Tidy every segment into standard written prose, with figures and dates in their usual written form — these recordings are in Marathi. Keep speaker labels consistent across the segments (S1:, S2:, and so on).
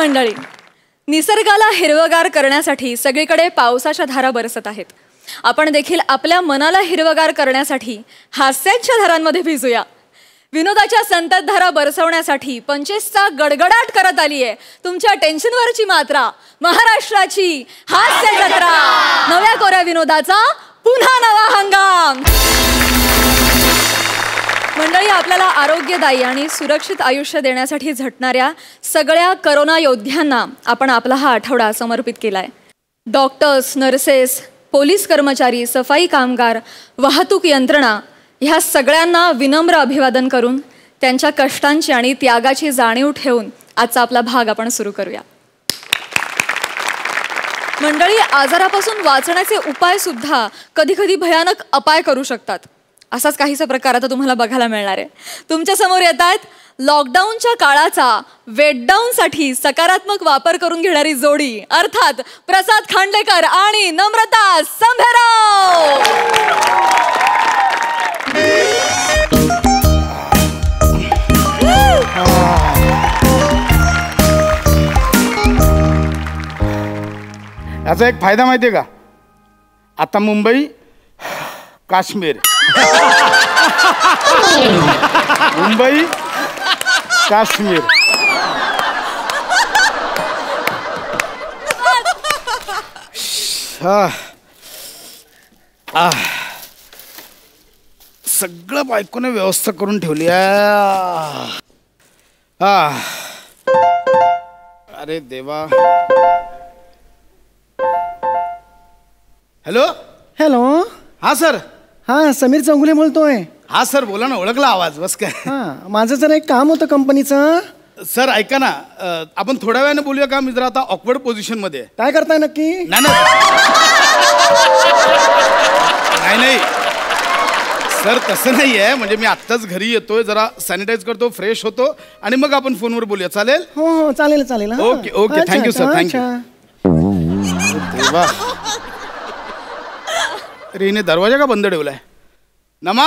S1: मंडळी, निसर्गाला हिरवगार करण्यासाठी सगळीकडे पावसाच्या धारा बरसत आहेत. आपण देखील आपल्या मनाला हिरवगार करण्यासाठी हास्याच्या धारांमध्ये भिजूया. विनोदाच्या संततधारा बरसवण्यासाठी 25चा गडगडाट करत आली आहे तुमच्या टेन्शनवरची मात्रा. महाराष्ट्राची हास्य जत्रा, नव्या कोऱ्या विनोदाचा पुन्हा नवा हंगाम. मंडळी, आपल्याला आरोग्यदायी आणि सुरक्षित आयुष्य देण्यासाठी झटणाऱ्या सगळ्या करोना योद्ध्यांना आपण आपला हा आठवडा समर्पित केलाय. डॉक्टर्स, नर्सेस, पोलीस कर्मचारी, सफाई कामगार, वाहतूक यंत्रणा ह्या सगळ्यांना विनम्र अभिवादन करून त्यांच्या कष्टांची आणि त्यागाची जाणीव ठेवून आजचा आपला भाग आपण सुरू करूया. मंडळी, आजारापासून वाचण्याचे उपाय सुद्धा कधी कधी भयानक अपाय करू शकतात. असाच काहीसा प्रकार आता तुम्हाला बघायला मिळणार आहे. तुमच्या समोर येत आहेत लॉकडाऊनच्या काळाचा वेटडाऊनसाठी सकारात्मक वापर करून घेणारी जोडी, अर्थात प्रसाद खांडेकर आणि नम्रता संभेराव.
S2: याचा एक फायदा माहितीये का? आता मुंबई, काश्मीर, मुंबई, काश्मीर. सगळं बायकोने व्यवस्था करून ठेवली. अरे देवा. Hello
S3: hello.
S2: हा सर.
S3: हां, समीर चौगुले बोलतोय.
S2: हा सर, बोला ना. ओळखला आवाज? बस काय.
S3: हां, माझं जरा एक काम होतं कंपनीचं.
S2: सर ऐका ना, आपण थोड्या वेळाने बोलूया का? मी जरा आता ऑकवर्ड पोझिशन मध्ये.
S3: काय करताय नक्की?
S2: नाही नाही सर, तसं नाही आहे. म्हणजे मी आत्ताच घरी येतोय, जरा सॅनिटाईज करतो, फ्रेश होतो आणि मग आपण फोनवर बोलूया. चालेल?
S3: हो हो, चालेल चालेल.
S2: Okay okay, thank you sir, thank you. देवा, अरे हिने दरवाजा का बंद ठेवलाय? नमा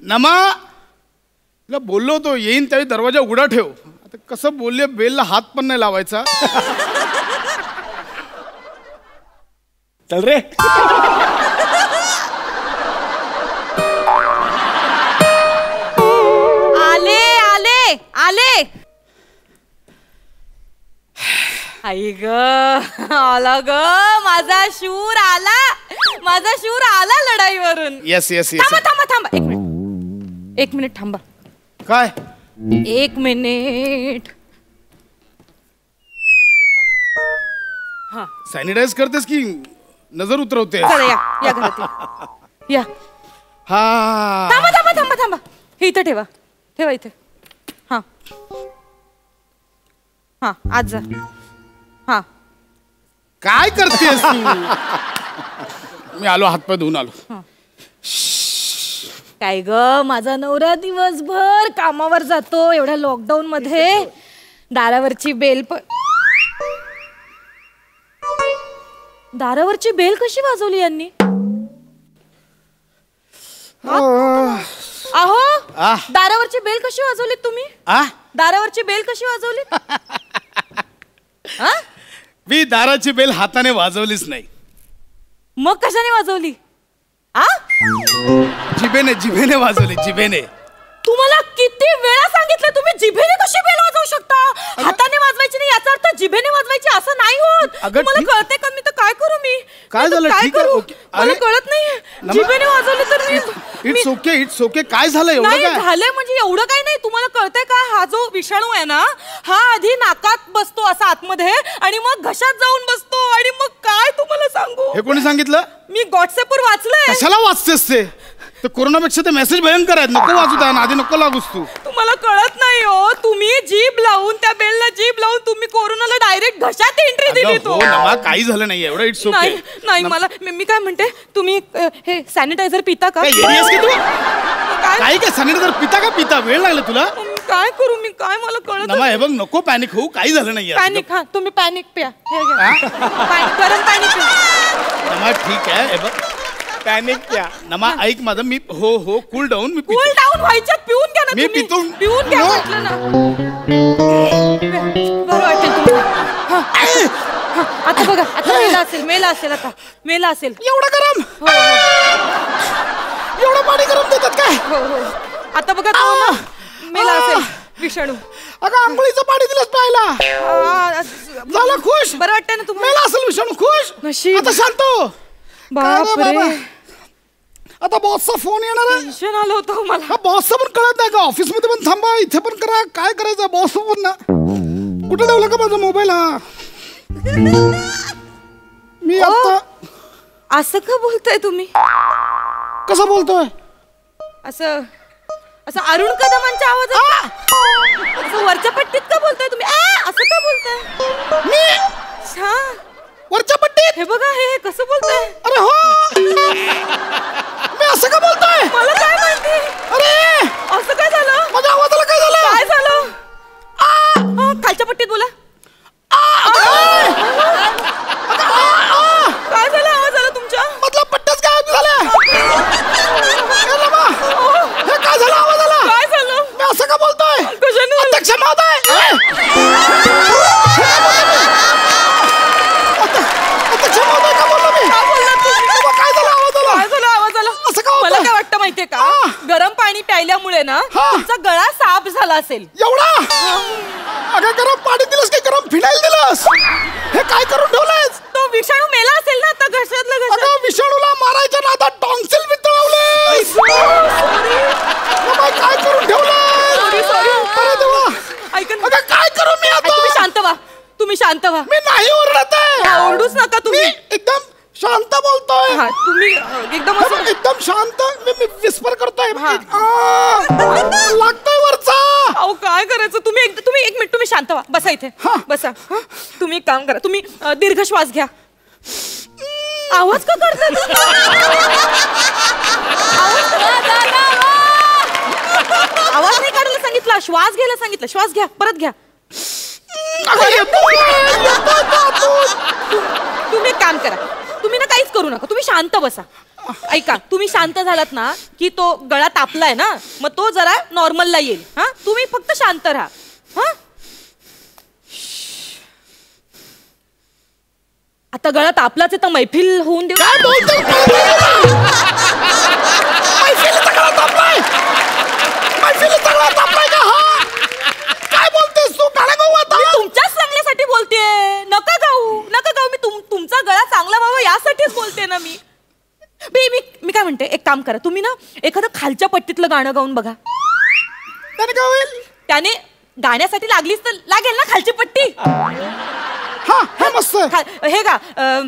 S2: नमा, तिला बोललो होतो येईन त्यावेळी दरवाजा उघडा ठेव. आता कसं बोलले, बेलला हात पण नाही लावायचा.
S3: चल रे.
S1: आले आले आले. आई ग, आला ग माझा शूर, आला माझा शूर, आला लढाईवरून.
S2: Yes yes yes.
S1: थांबा थांबा थांबा, एक मिनिट थांबा.
S2: काय?
S1: 1 मिनिट. हा,
S2: सॅनिटाईज करतेस की नजर उतरवते?
S1: चला या या घरात या.
S2: हा,
S1: थांबा थांबा थांबा थांबा, हे इथं ठेवा, ठेवा इथे. हा हा, आज जा. हा,
S2: काय करतेस तू? मी आलो, हातपाय धुवून आलो.
S1: काय ग, माझा नवरा दिवसभर कामावर जातो. एवढ्या लॉकडाऊन मध्ये दारावरची बेल पण, दारावरची बेल कशी वाजवली यांनी? अहो, दारावरची बेल कशी वाजवली तुम्ही? दारावरची बेल कशी वाजवली?
S2: मी दाराची बेल हाताने वाजवलीच नाही.
S1: मग कशाने वाजवली?
S2: जिभेने, जिभेने वाजवली, जिभेने.
S1: तुम्हाला किती वेळा सांगितलं, तुम्ही जिभेने कशी बेल वाजवू शकता? हाताने वाजवायची नाही याचा अर्थ जिभेने वाजवायची असं नाही होत. तुम्हाला कळते का? मी तर काय करू? मी
S2: काय झालं? ठीक आहे, ओके.
S1: मला कळत नाही. जिभेने वाजवली तर मी.
S2: It's okay, it's okay. काय झालं? एवढं काय
S1: झालंय म्हणजे एवढं काही नाही. तुम्हाला कळतंय का? हा जो विषाणू आहे ना, हा आधी नाकात बसतो असा आतमध्ये आणि मग घशात जाऊन बसतो आणि मग काय तुम्हाला सांगू?
S2: हे कोणी सांगितलं?
S1: मी व्हॉट्सअपवर वाचलंय.
S2: कशाला वाचतेस ते? कोरोनापेक्षा ते मेसेज भयंकर आहेत. नको वाचू त्या नादी, नको लागूस तू.
S1: तुम्हाला कळत नाही हो. तुम्ही जीभ लावून, त्या बेलला जीभ लावून तुम्ही कोरोनाला डायरेक्ट घशात एंट्री दिली. तो
S2: काही झालं नाही एवढं. It's okay.
S1: नाही मला, मी काय म्हणते, तुम्ही हे सॅनिटायझर पिता का?
S2: काय सॅनिटायझर पिता का? पिता वेळ लागला तुला?
S1: काय करू मी? काय मला कळत
S2: नाही. हे बघ, नको पॅनिक होऊ. काही झालं नाही.
S1: पॅनिक? हा, तुम्ही पॅनिक प्या. हे घ्या, गरम पॅनिक.
S2: ठीक आहे. हे बघ,
S3: पॅनिक क्या
S2: नमा ऐक माझं मी हो कूल डाऊन मी
S4: कूल डाऊन व्हायच्यात पिऊन घ्या ना
S2: मी
S4: तुम्ही.
S2: पितो.
S4: पिऊन घ्या
S2: No.
S4: म्हटलं ना. बरं वाटेल तुम्हाला. हा. हा, आता बघा आता मेला असेल
S2: एवढं गरम
S4: हो
S2: एवढं पाणी गरम देतात काय
S4: हो हो आता बघा तो ना मेला असेल विषाणू.
S2: अगं आंघोळीचं पाणी दिलंच प्यायला झालं खुश
S4: बरं वाटतंय ना तुम्हाला.
S2: मेला असेल विषाणू खुश
S4: नशीब.
S2: आता शांत हो.
S4: बापरे
S2: काय रे बाबा? आता बॉसचा फोन येणार आहे
S4: टेन्शन आलं होतं मला.
S2: हा बॉसचं पण कळत नाही का ऑफिस मध्ये पण थांबा इथे पण करा काय करायचं बॉस पण ना कुठे ठेवला का माझा मोबाईल हा मी आता
S4: असं का बोलताय तुम्ही.
S2: कसं बोलतोय
S4: असं असं अरुण कदमांच्या आवाजात असं वरच्या पट्टीत का बोलताय तुम्ही. असं का बोलताय
S2: मी
S4: हा
S2: वरच्या पट्टीत
S4: हे बघा हे कसं बोलताय.
S2: अरे हो मी असं का बोलतोय
S4: मला काय माहिती
S2: अरे
S4: असं काय झालं.
S2: माझ्या आवाजाला काय झालं
S4: काय झालं. खालच्या पट्टीत बोला. काय झालं आवाज आला तुमच्या.
S2: मधला पट्ट्याच गायब झाल्या हे काय झालं आवाज आला
S4: काय झालं.
S2: मी असं का बोलतोय
S4: कशाने झालं?
S2: अध्यक्ष महोदय अध्यक्ष महोदय का बोललो मी
S4: काय बोललात तुम्ही?
S2: काय झालं आवाज आला
S4: काय झालं आवाज आला.
S2: असं का होतंय?
S4: मला काय वाटतं माहितीये का गरम पाणी प्यायल्यामुळे ना
S2: हा.
S4: तुमचा गळा साफ झाला असेल.
S2: एवढा अगं गरम पाणी दिलंस की गरम फिनाईल दिलंस हे काय करून ठेवलंयस
S4: तो विषाणू मेला असेल ना आता घशातलं घशात.
S2: अगं विषाणूला मारायच्या नादात टॉन्सिल वितळवलेस काय करून ठेवलंय
S4: सॉरी
S2: अरे देवा
S4: ऐका ना.
S2: अगं काय करू मी आता
S4: तुम्ही शांत व्हा
S2: मी नाही ओरडत आहे
S4: ओरडूच नका
S2: मी
S4: तुम्ही.
S2: एकदम शांत बोलतोय
S4: हा तुम्ही एकदम असं
S2: एकदम शांत मी विस्पर करतोय
S4: हा.
S2: लागतोय वरचा
S4: अहो काय करायचं तुम्ही एक मिनिट तुम्ही शांत व्हा बसा इथे
S2: हा.
S4: बसा हा. तुम्ही एक काम करा तुम्ही दीर्घ श्वास घ्या. आवाज का करताय आवाज नाही काढायला सांगितला श्वास घ्यायला सांगितलं. श्वास घ्या परत घ्या. तुम्ही एक काम करा तुम्ही ना काहीच करू नका तुम्ही शांत बसा. ऐका तुम्ही शांत झालात ना की तो गळा तापलाय ना मग तो जरा नॉर्मलला येईल. हा तुम्ही फक्त शांत राहा. हा आता गळा तापलाच आहे तर मैफिल होऊन देऊ.
S2: काय बोलतोय मैफिलीचा गळा तापलाय मैफिलीचा गळा तापलाय का हा काय बोलतेस तू गाणं गाऊ आता
S4: मी तुमच्याच चांगल्यासाठी बोलतेय. नका गाऊ मी तुमचा गळा चांगला व्हावा यासाठीच बोलते ना मी. मी काय म्हणते एक काम करा तुम्ही ना एखादं खालच्या पट्टीतलं गाणं गाऊन बघा.
S2: त्याने काय होईल
S4: त्याने गाण्यासाठी लागलीच तर लागेल ना खालची पट्टी.
S2: हा हे मस्त
S4: हे का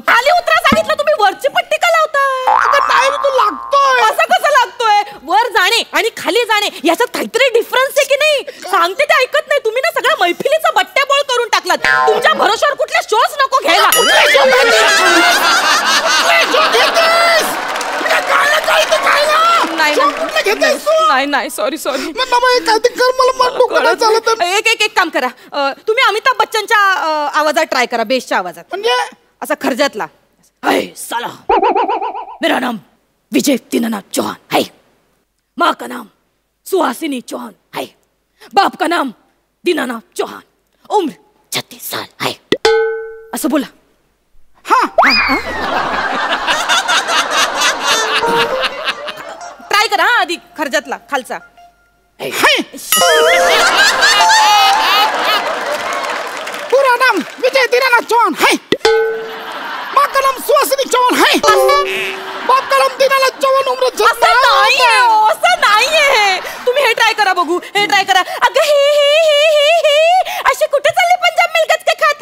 S4: खाली उतरा सांगितलं तुम्ही वरची पट्टी का लावताय.
S2: अगं नाही तू लागतोय
S4: असं कसं लागतोय. वर जाणे आणि खाली जाणे याच्यात काहीतरी डिफरन्स आहे की नाही. सांगते ते ऐकत नाही तुम्ही ना सगळ्या मैफिलीचा बट्ट्याबोळ करून टाकलात. तुमच्या भरोश्यावर कुठले शोज नको घ्यायला. नाही सॉरी एक काम करा तुम्ही अमिताभ बच्चनच्या आवाजात ट्राय करा बेसच्या आवाजात
S2: म्हणजे
S4: असा खर्जातला. हाय साला मेरा नाम विजय दीनानाथ चौहान है. माँ का नाम सुहासिनी चौहान है. बाप का नाम दीनानाथ चौहान. उम्र 36 साल है. असं बोला. ट्राय करा हा आधी खर्जातला खालचा.
S2: पूरा नाम विजय दीनानाथ चौहान है. माँ का नाम सुहासिनी चौहान है. बाप का नाम दीनानाथ चौहान. उम्र
S4: असं नाहीये. तुम्ही हे ट्राय करा बघू. हे ट्राय करा. अगं हे असे कुठे चालले पंजाब मिल्क के खात.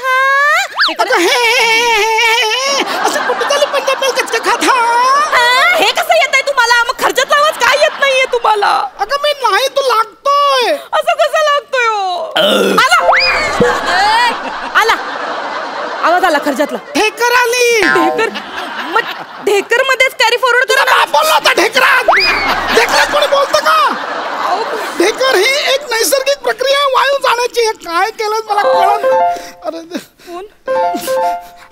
S2: असं कुठे चालले पंजाब मिल्क के खात.
S4: हे कसं येत आहे तुम्हाला. मग खर्चातला आवाज काय येत नाहीये तुम्हाला.
S2: अगं मी नाही तू लागतोय.
S4: असं कसं लागतोय आला आवाज आला खर्चातला.
S2: ढेकर आली.
S4: ढेकर मध्येच कॅरी फॉरवर्ड करा ना.
S2: बोलला होता ढेकरात. ढेकरात कोणी बोलतं का. ढेकर ही एक नैसर्गिक प्रक्रिया आहे वायू जाण्याची. हे काय केलं मला कळलं. अरे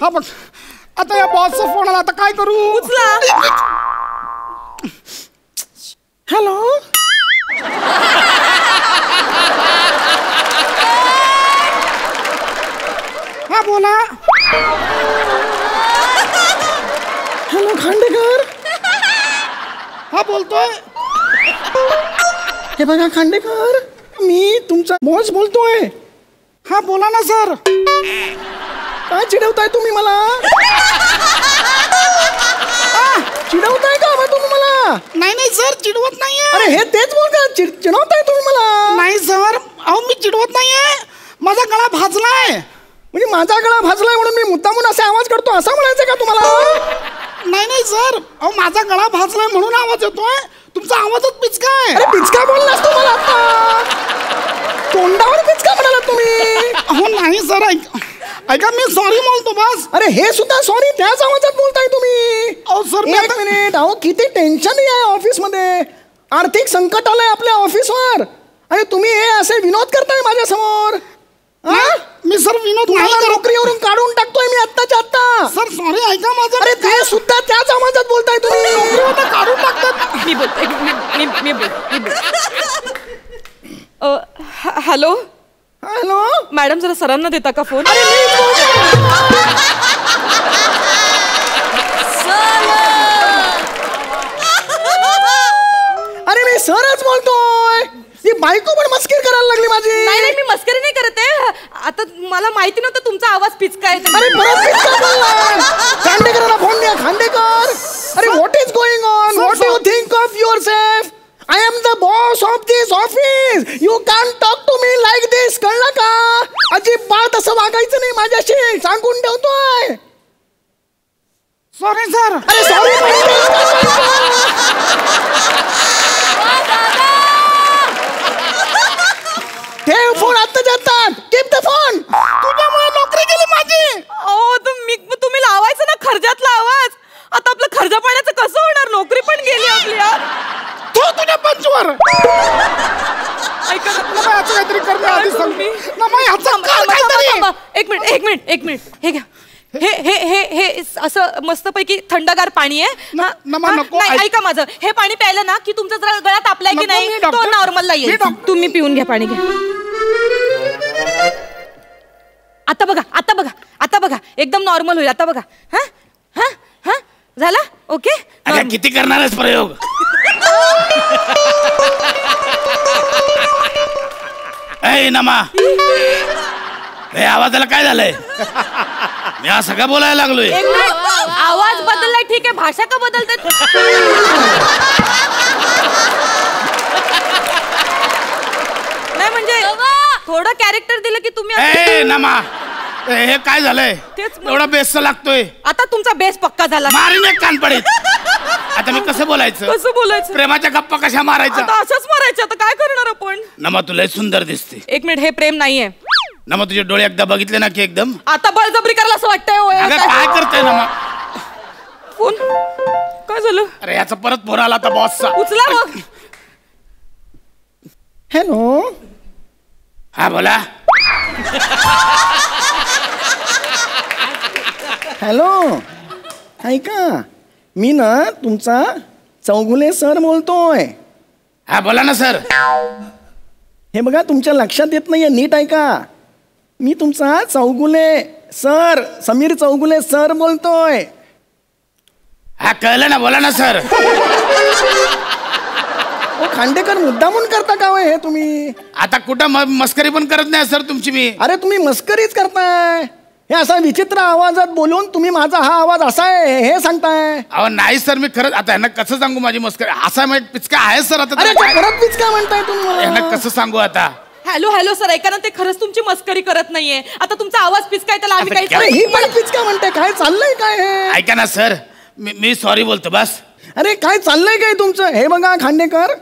S2: हा बघ आता या बॉसचा फोन आला आता काय करू.
S4: उचला.
S3: हॅलो
S2: हा बोला.
S3: हॅलो खांडेकर.
S2: हा बोलतोय.
S3: हे बघा खांडेकर, मी तुमचा बॉस बोलतोय.
S2: हा बोला ना सर.
S3: काय चिडवताय तुम्ही मला? चिडवताय का बा तुम्ही मला?
S2: नाही सर चिडवत नाहीये.
S3: अरे हे तेच बोल का, चिडवताय तुम्ही मला?
S2: नाही सर, अहो मी चिडवत नाहीये. माझा गळा भाजलाय.
S3: म्हणजे माझा गळा भाजलाय म्हणून मी मुद्दामून असे आवाज करतो असं म्हणायचं का तुम्हाला?
S2: नाही सर, अहो माझा गळा भाजलाय म्हणून आवाज येतोय. तुमचा आवाजच पिचका आहे.
S3: अरे पिचका बोललास तू मला आता. तोंडावर पिचका म्हणाला तुम्ही.
S2: अहो नाही सर, ऐका मी सॉरी बोलतो बस.
S3: अरे हे सुद्धा सॉरी त्याच आवाजात बोलताय तुम्ही.
S2: अहो सर मी
S3: एक मिनिट. अहो किती टेन्शन आहे ऑफिस मध्ये. आर्थिक संकट आलंय आपल्या ऑफिसवर आणि तुम्ही हे असे विनोद करताय माझ्या समोर.
S2: मी सर विनोद नाही
S3: तुम्हाला
S2: करत.
S3: नोकरीवरून काढून टाकतोय मी आत्ताच्या आत्ता.
S2: सर सॉरी ऐका माझं.
S3: अरे ते सुद्धा त्याच आवाजात बोलताय तुम्ही.
S2: नोकरीवरून काढून टाकतात.
S4: मी बोलते मी बोल. हॅलो
S3: हॅलो
S4: मॅडम, जरा सरांना देता का फोन?
S3: अरे मी सरच बोलतोय. ती बायको पण मस्किरी करायला लागली माझी.
S4: नाही मी मस्करी नाही करत आहे. आता मला माहिती नव्हतं तुमचा आवाज पिचका आहे.
S3: अरे परत पिचका बोललाय. खांडेकरांना फोन द्या. खांडेकर, अरे what is going on? What do you think of yourself? I am the boss of this office. You can talk to me like this. कळलं का? अजिबात असं वागायचं नाही माझ्याशी, सांगून ठेवतोय.
S2: Sorry sir.
S3: अरे सॉरी. ठेव फोन आत्ताच्या आत्ता. Keep the phone.
S2: तुझ्यामुळे नोकरी गेली माझी.
S4: तुम्ही लावायचं ना खर्जातला आवाज. आता आपलं खर्च पाण्याचं कसं होणार? नोकरी पण गेली आपली यार.
S2: तू तुझ्या पंचवर.
S4: ऐका ना,
S2: नमा याचं काहीतरी कर. मी आधीच सांगतो. नमा याचं कर काहीतरी.
S4: थांबा. एक मिनिट हे घ्या. हे असं मस्तपैकी थंडगार पाणी आहे.
S2: नमा, नको.
S4: नाही, ऐका माझं. हे पाणी प्यायलं ना की तुमचा जरा गळा तापलाय की
S2: नको,
S4: नाही
S2: मी
S4: तो
S2: डॉक्टर-
S4: नॉर्मलला
S2: मी
S4: येईल.
S2: डॉक्टर-
S4: तुम्ही पिऊन घ्या पाणी घ्या. आता बघा एकदम नॉर्मल होईल. आता बघा. हा झाला. ओके.
S2: अरे किती करणार आहेस प्रयोग? ए नमा, हे आवाजाला काय झालंय? मी असं का बोलायला लागलोय?
S4: एक मिनिट. आवाज बदललाय ठीक आहे, भाषा का बदलते? नाही म्हणजे थोडं कॅरेक्टर दिलं की तुम्ही
S2: ए नमा, हे काय झालंय?
S4: तेच मग.
S2: एवढा बेस लागतोय.
S4: आता तुमचा बेस पक्का झाला.
S2: मारीन एक कान पडेल. आता मी कसं बोलायचं?
S4: कसं बोलायचं?
S2: प्रेमाच्या गप्पा कशा मारायच्या?
S4: आता असंच मारायचं. आता काय करणार आपण?
S2: नमा तू लय सुंदर दिसते.
S4: एक मिनिट, हे प्रेम नाहीये.
S2: नमा तुझे डोळे एकदा बघितले ना की एकदम.
S4: आता बळजबरी करायला असं वाटतंय.
S2: अगं काय करतोय नमा?
S4: फोन काय झालं?
S2: अरे याचा परत फोन आला आता बॉसचा.
S4: उचला मग.
S3: हॅलो.
S2: हा बोला.
S3: हॅलो. ऐका, मी ना तुमचा चौगुले सर बोलतोय.
S2: हा बोला ना सर.
S3: हे बघा तुमच्या लक्षात येत नाहीये, नीट ऐका. मी तुमचा चौगुले सर, समीर चौगुले सर बोलतोय.
S2: हा कळलं ना, बोला ना सर.
S3: ओ खांडेकर, मुद्दामून करता का हे तुम्ही?
S2: आता कुठं मस्करी पण करत नाही सर तुमची मी.
S3: अरे तुम्ही मस्करीच करताय. हे असा विचित्र आवाजात बोलून तुम्ही माझा हा आवाज असा आहे हे सांगताय.
S2: अहो नाही सर, मी खरंच आता यांना कसं सांगू माझी मस्करी? असा माहिती पिचका आहे सर. आता
S3: अरे
S2: त्याला काय-
S3: परत पिचका म्हणताय तुम्ही मला.
S2: यांना कसं सांगू आता?
S4: हॅलो सर, ऐका ना, ते खरंच तुमची मस्करी करत नाहीये. आता तुमचा आवाज पिचकाय त्याला आम्ही
S2: आता
S4: काही
S3: अरे ही पण पिचका म्हणते. काय चाललंय काय हे?
S2: ऐका ना सर, मी सॉरी बोलतो बस.
S3: अरे काय चाललंय काय तुमचं? हे बघा खांडेकर,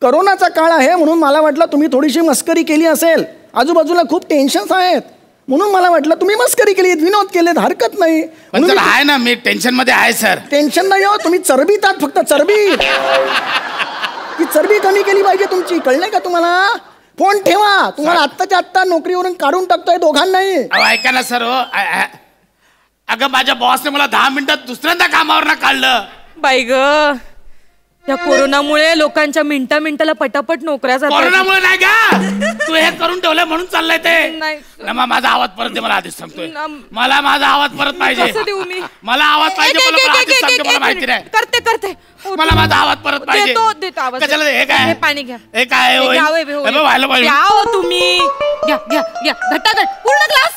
S3: करोनाचा काळ आहे म्हणून मला वाटलं तुम्ही थोडीशी मस्करी केली असेल. आजूबाजूला खूप टेन्शन्स आहेत म्हणून मला वाटलं तुम्ही मस्करी केली, विनोद केलेत, हरकत नाही.
S2: पण सर आहे ना, मी टेन्शन मध्ये आहे सर.
S3: टेन्शन नाही हो, तुम्ही चरबीत आहात, फक्त चरबी. ती चरबी कमी केली पाहिजे तुमची, कळलंय का तुम्हाला? फोन ठेवा. तुम्हाला आत्ताच्या आत्ता नोकरीवरून काढून टाकतोय दोघांनाही.
S2: अहो ऐका ना सर. हो अगं माझ्या बॉसने मला 10 मिनिटात दुसऱ्यांदा कामावर ना काढलं.
S4: बाई ग, या कोरोनामुळे लोकांच्या मिनिटाला पटापट नोकऱ्या जातात.
S2: कोरोनामुळे नाही का, तू हे करून ठेवलंय म्हणून चाललंय ते.
S4: नाही.
S2: नमा माझा आवाज परत दे, मला आधीच सांगतोय. मला माझा आवाज परत पाहिजे.
S4: कसं देऊ मी?
S2: मला आवाज पाहिजे, मला आधीच सांगतो, मला माहिती नाही.
S4: करते
S2: मला माझा आवाज परत पाहिजे.
S4: देतो आवाज.
S2: कशाला हे काय?
S4: हे पाणी घ्या.
S2: हे काय होईल? व्हायला पाहिजे.
S4: घ्या हो तुम्ही. घ्या घट्टाघट पूर्ण ग्लास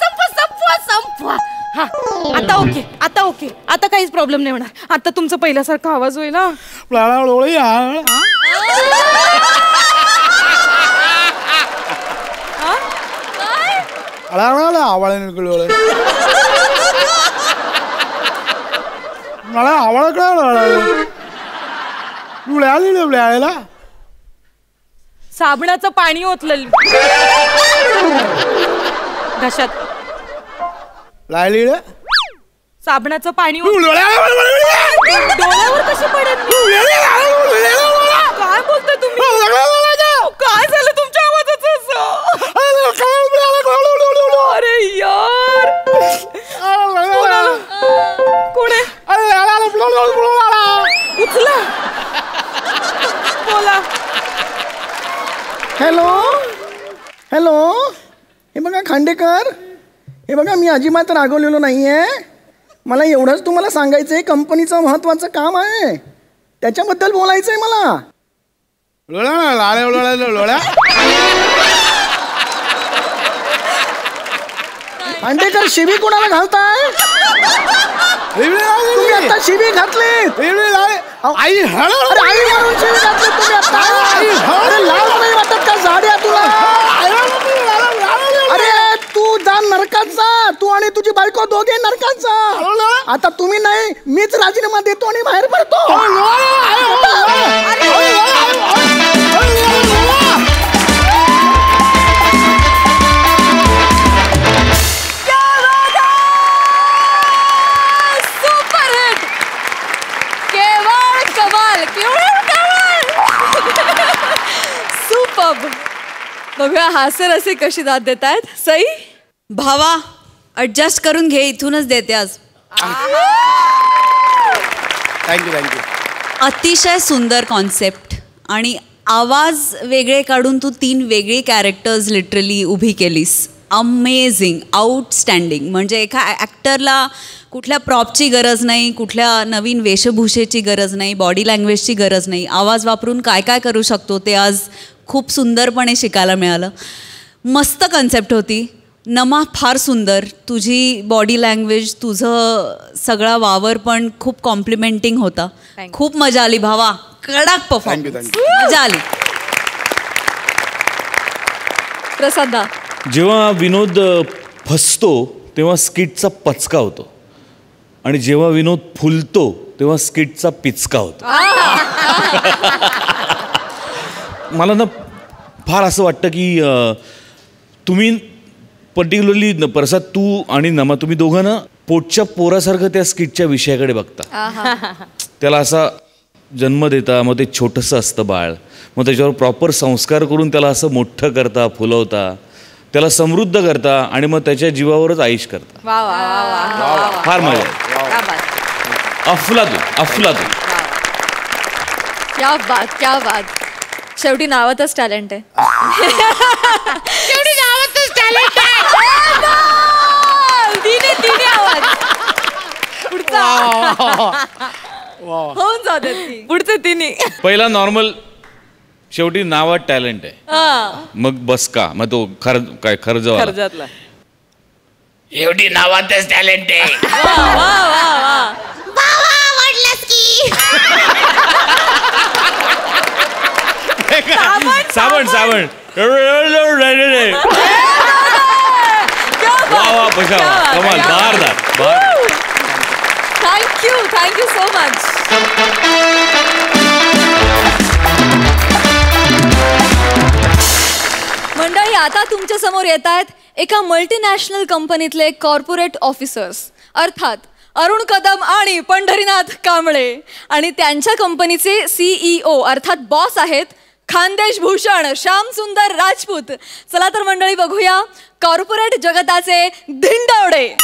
S4: संपवा. हा आता ओके आता काहीच प्रॉब्लेम नाही होणार. आता तुमचं पहिल्यासारखा आवाज होईल.
S2: आवाळ मला आवाळ कळाला.
S4: साबणाचं पाणी ओतलं घशात. साबणाचं पाणी डोळ्यावर कशी पडेल? काय बोलता तुम्ही? काय झालं तुमच्या आवाजाचं असं? अरे यार कोण आहे? उचला बोला.
S3: हॅलो हे बघा खांडेकर, हे बघा मी अजिबात रागवलेलो नाहीये. मला एवढंच तुम्हाला सांगायचंय, कंपनीचं महत्वाचं काम आहे, त्याच्याबद्दल बोलायचंय मला. खांडेकर शिवी कोणाला घालताय? तुम्ही आता शिवी घातली. आई म्हणून शिवी घातली तुम्ही आता. अरे लाज नाही वाटत का जाड्या तुला? अरे तू जा नरकात जा, तू आणि तुझी बायको दोघे नरकात जा. आता तुम्ही नाही, मीच राजीनामा देतो आणि बाहेर पडतो.
S1: बघूया हास्य रसिक कशी दाद देत आहेत. सई
S5: भावा ऍडजस्ट करून घे, इथूनच देते आज.
S2: थँक्यू.
S5: अतिशय सुंदर कॉन्सेप्ट आणि आवाज वेगळे काढून तू 3 वेगळी कॅरेक्टर्स लिटरली उभी केलीस. Amazing, outstanding. म्हणजे एका ॲक्टरला कुठल्या प्रॉपची गरज नाही, कुठल्या नवीन वेशभूषेची गरज नाही, बॉडी लँग्वेजची गरज नाही. आवाज वापरून काय काय करू शकतो ते आज खूप सुंदरपणे शिकायला मिळालं. मस्त कन्सेप्ट होती. नमा फार सुंदर. तुझी बॉडी लँग्वेज, तुझं सगळा वावर पण खूप कॉम्प्लिमेंटिंग होता. खूप मजा आली भावा. कडक परफॉर्मन्स, मजा आली.
S1: प्रसादा,
S6: जेव्हा विनोद फसतो तेव्हा स्किटचा पचका होतो आणि जेव्हा विनोद फुलतो तेव्हा स्किटचा पिचका होतो. मला ना फार असं वाटतं की तुम्ही पर्टिक्युलरली प्रसाद, तू आणि नमा, तुम्ही दोघं ना पोटच्या पोरासारखं त्या स्किटच्या विषयाकडे बघता. त्याला असा जन्म देता, मग ते छोटंसं असतं बाळ, मग त्याच्यावर प्रॉपर संस्कार करून त्याला असं मोठं करता, फुलवता, त्याला समृद्ध करता आणि मग त्याच्या जीवावरच आयुष करता. फार मजा. अफलातून.
S1: क्या बात. शेवटी नावातच टॅलेंट आहे. तिने आवाज होऊन जाते.
S4: पुढचे तिन्ही
S6: पहिला नॉर्मल, शेवटी नावात टॅलेंट आहे. मग बस का, मग तो खर्जातला
S2: एवढी नावातच टॅलेंट आहे.
S6: साबण वा पशा कमाल. बारदार.
S1: Thank you so much. मंडळी, आता तुमच्या समोर येत आहेत एका मल्टीनॅशनल कंपनीतले कॉर्पोरेट ऑफिसर्स, अर्थात अरुण कदम आणि पंढरीनाथ कांबळे. आणि त्यांच्या कंपनीचे CEO अर्थात बॉस आहेत खानदेश भूषण श्यामसुंदर राजपूत. चला तर मंडळी बघूया corporate जगताचे धिंडवडे.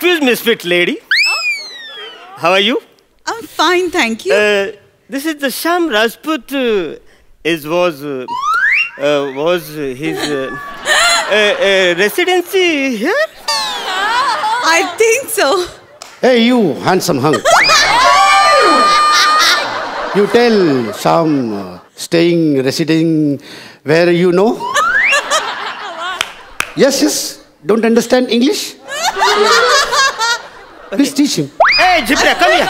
S7: Confused misfit lady. How are you?
S5: I'm fine, thank you.
S7: This is the Sham Rajput. Was his residency here?
S5: I think so.
S3: Hey, you handsome hunk. You tell Sham staying, residing where you know? Yes. Don't understand English? Please teach him.
S7: Hey, Jipriya, come here.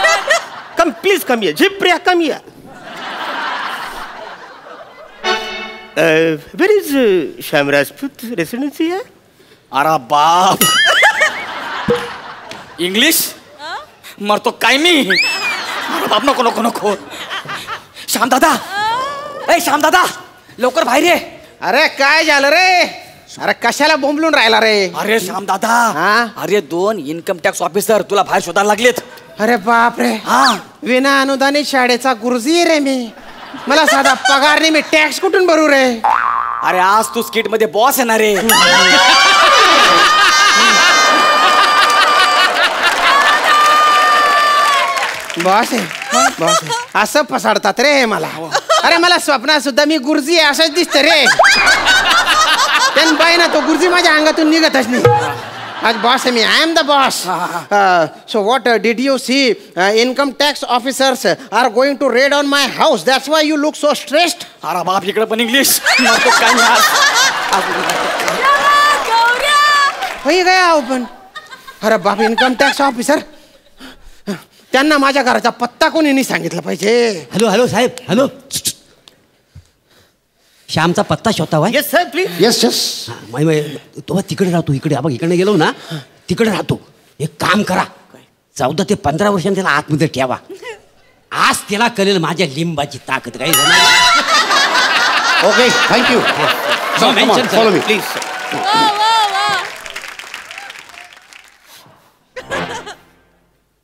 S7: Please come here. Jipriya, come here. Where is Sham Rajput residency here?
S8: अरे बाप इंग्लिश मरतो काय मी अरे बाप नको श्याम दादा लवकर बाहेर ये.
S3: अरे काय झालं रे? अरे कशाला बोंबलून राहिला रे?
S8: अरे श्याम दादा
S3: हा?
S8: अरे 2 इन्कम टॅक्स ऑफिसर तुला बाहेर शोधायला लागलेत.
S3: अरे बाप रे.
S8: हा
S3: विना अनुदानित शाळेचा गुरुजी रे मी. मला साधा पगार नाही, मी टॅक्स कुठून भरू रे?
S8: अरे आज तू स्किट मध्ये बॉस येणार रे.
S3: बॉस आहे असं फसाडतात रे मला. अरे मला स्वप्नात सुद्धा मी गुरुजी आहे असंच दिसतं रे. त्यान बाई ना तो गुरुजी माझ्या अंगातून निघतच नाही. आज बॉस आहे मी. I am the boss. So what did you see? Income tax officers are going to raid on my house. That's why you look so stressed.
S8: अरे बाप इकडे पण इंग्लिश मरतो काय मी आज.
S3: होई गया ओपन. अरे बाप इन्कम टॅक्स ऑफिसर. त्यांना माझ्या घराचा पत्ता कोणी नाही सांगितलं पाहिजे.
S9: हॅलो साहेब हॅलो. श्यामचा पत्ता शोधता Y.
S7: Yes, sir, please.
S3: Yes
S9: तो तिकडे राहतो. इकडे आपण इकडे गेलो ना तिकडे राहतो. एक काम करा 14 ते 15 वर्षांनी त्याला आतमध्ये ठेवा. आज त्याला कळेल माझ्या लिंबाची ताकद काही.
S3: Okay thank you. Follow me
S7: Please, sir.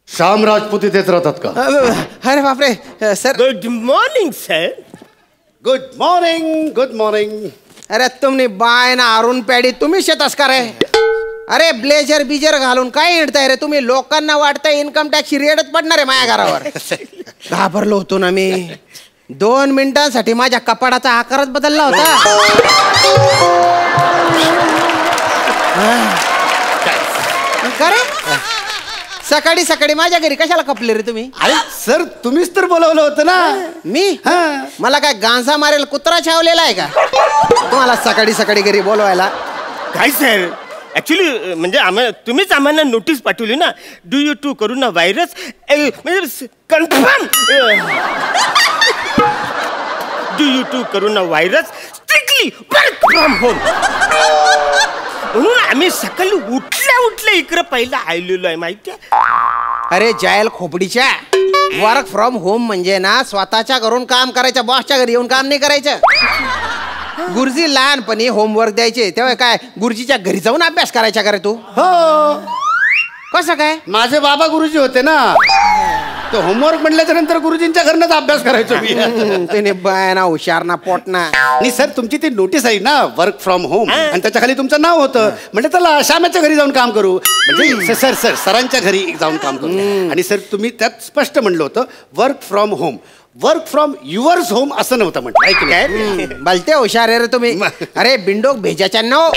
S3: Shyam Rajput इथेच राहतात का? अरे बापरे sir.
S7: Good morning, sir.
S3: Good morning. अरे तुम्ही बाय ना अरुण पॅडी तुम्ही शेतस का रे? अरे ब्लेजर बिजर घालून काय हिंडताय रे तुम्ही? लोकांना वाटतंय इन्कम टॅक्सची रेडच पडणार आहे माझ्या घरावर. घाबरलो होतो ना मी. 2 मिनिटांसाठी माझ्या कपाडाचा आकारच बदलला होता. का रे? सकाळी सकाळी माझ्या घरी कशाला कपले रे तुम्ही?
S10: अरे सर तुम्हीच तर बोलवलं होतं ना.
S3: मी मला काय गांजा मारेल कुत्रा छावलेला आहे का तुम्हाला सकाळी सकाळी घरी बोलवायला?
S7: काय सर ऍक्च्युली म्हणजे तुम्हीच आम्हाला नोटीस पाठवली ना. Due to corona virus म्हणजे confirm. Due to corona virus strictly work from home. म्हणून आम्ही सकाळी उठल्या इकडे पहिला आलेलो आहे माहितीये.
S3: अरे जायल खोपडीच्या. वर्क फ्रॉम होम म्हणजे ना स्वतःच्या घरून काम करायचं. बॉसच्या घरी येऊन काम नाही करायचं. गुरुजी लहानपणी होमवर्क द्यायचे तेव्हा काय गुरुजीच्या घरी जाऊन अभ्यास करायचा का रे तू?
S10: हो
S3: कसं काय?
S10: माझे बाबा गुरुजी होते ना. तो होमवर्क म्हटल्याच्या नंतर गुरुजींच्या घरनच अभ्यास करायचो मी.
S3: त्याने बाय ना हुशार ना पोट ना.
S10: आणि सर तुमची ती नोटीस आहे ना वर्क फ्रॉम होम आणि त्याच्या खाली तुमचं नाव होतं. म्हणजे त्याला श्यामाच्या घरी जाऊन काम करू म्हणजे सरांच्या घरी जाऊन काम करू. आणि सर तुम्ही त्यात स्पष्ट म्हणलं होतं work from home. Work from yours home असं नव्हतं म्हटलं आहे की नाही?
S3: भलते हुशार आहे रे तुम्ही. अरे बिंडोक भेजाच्या नो.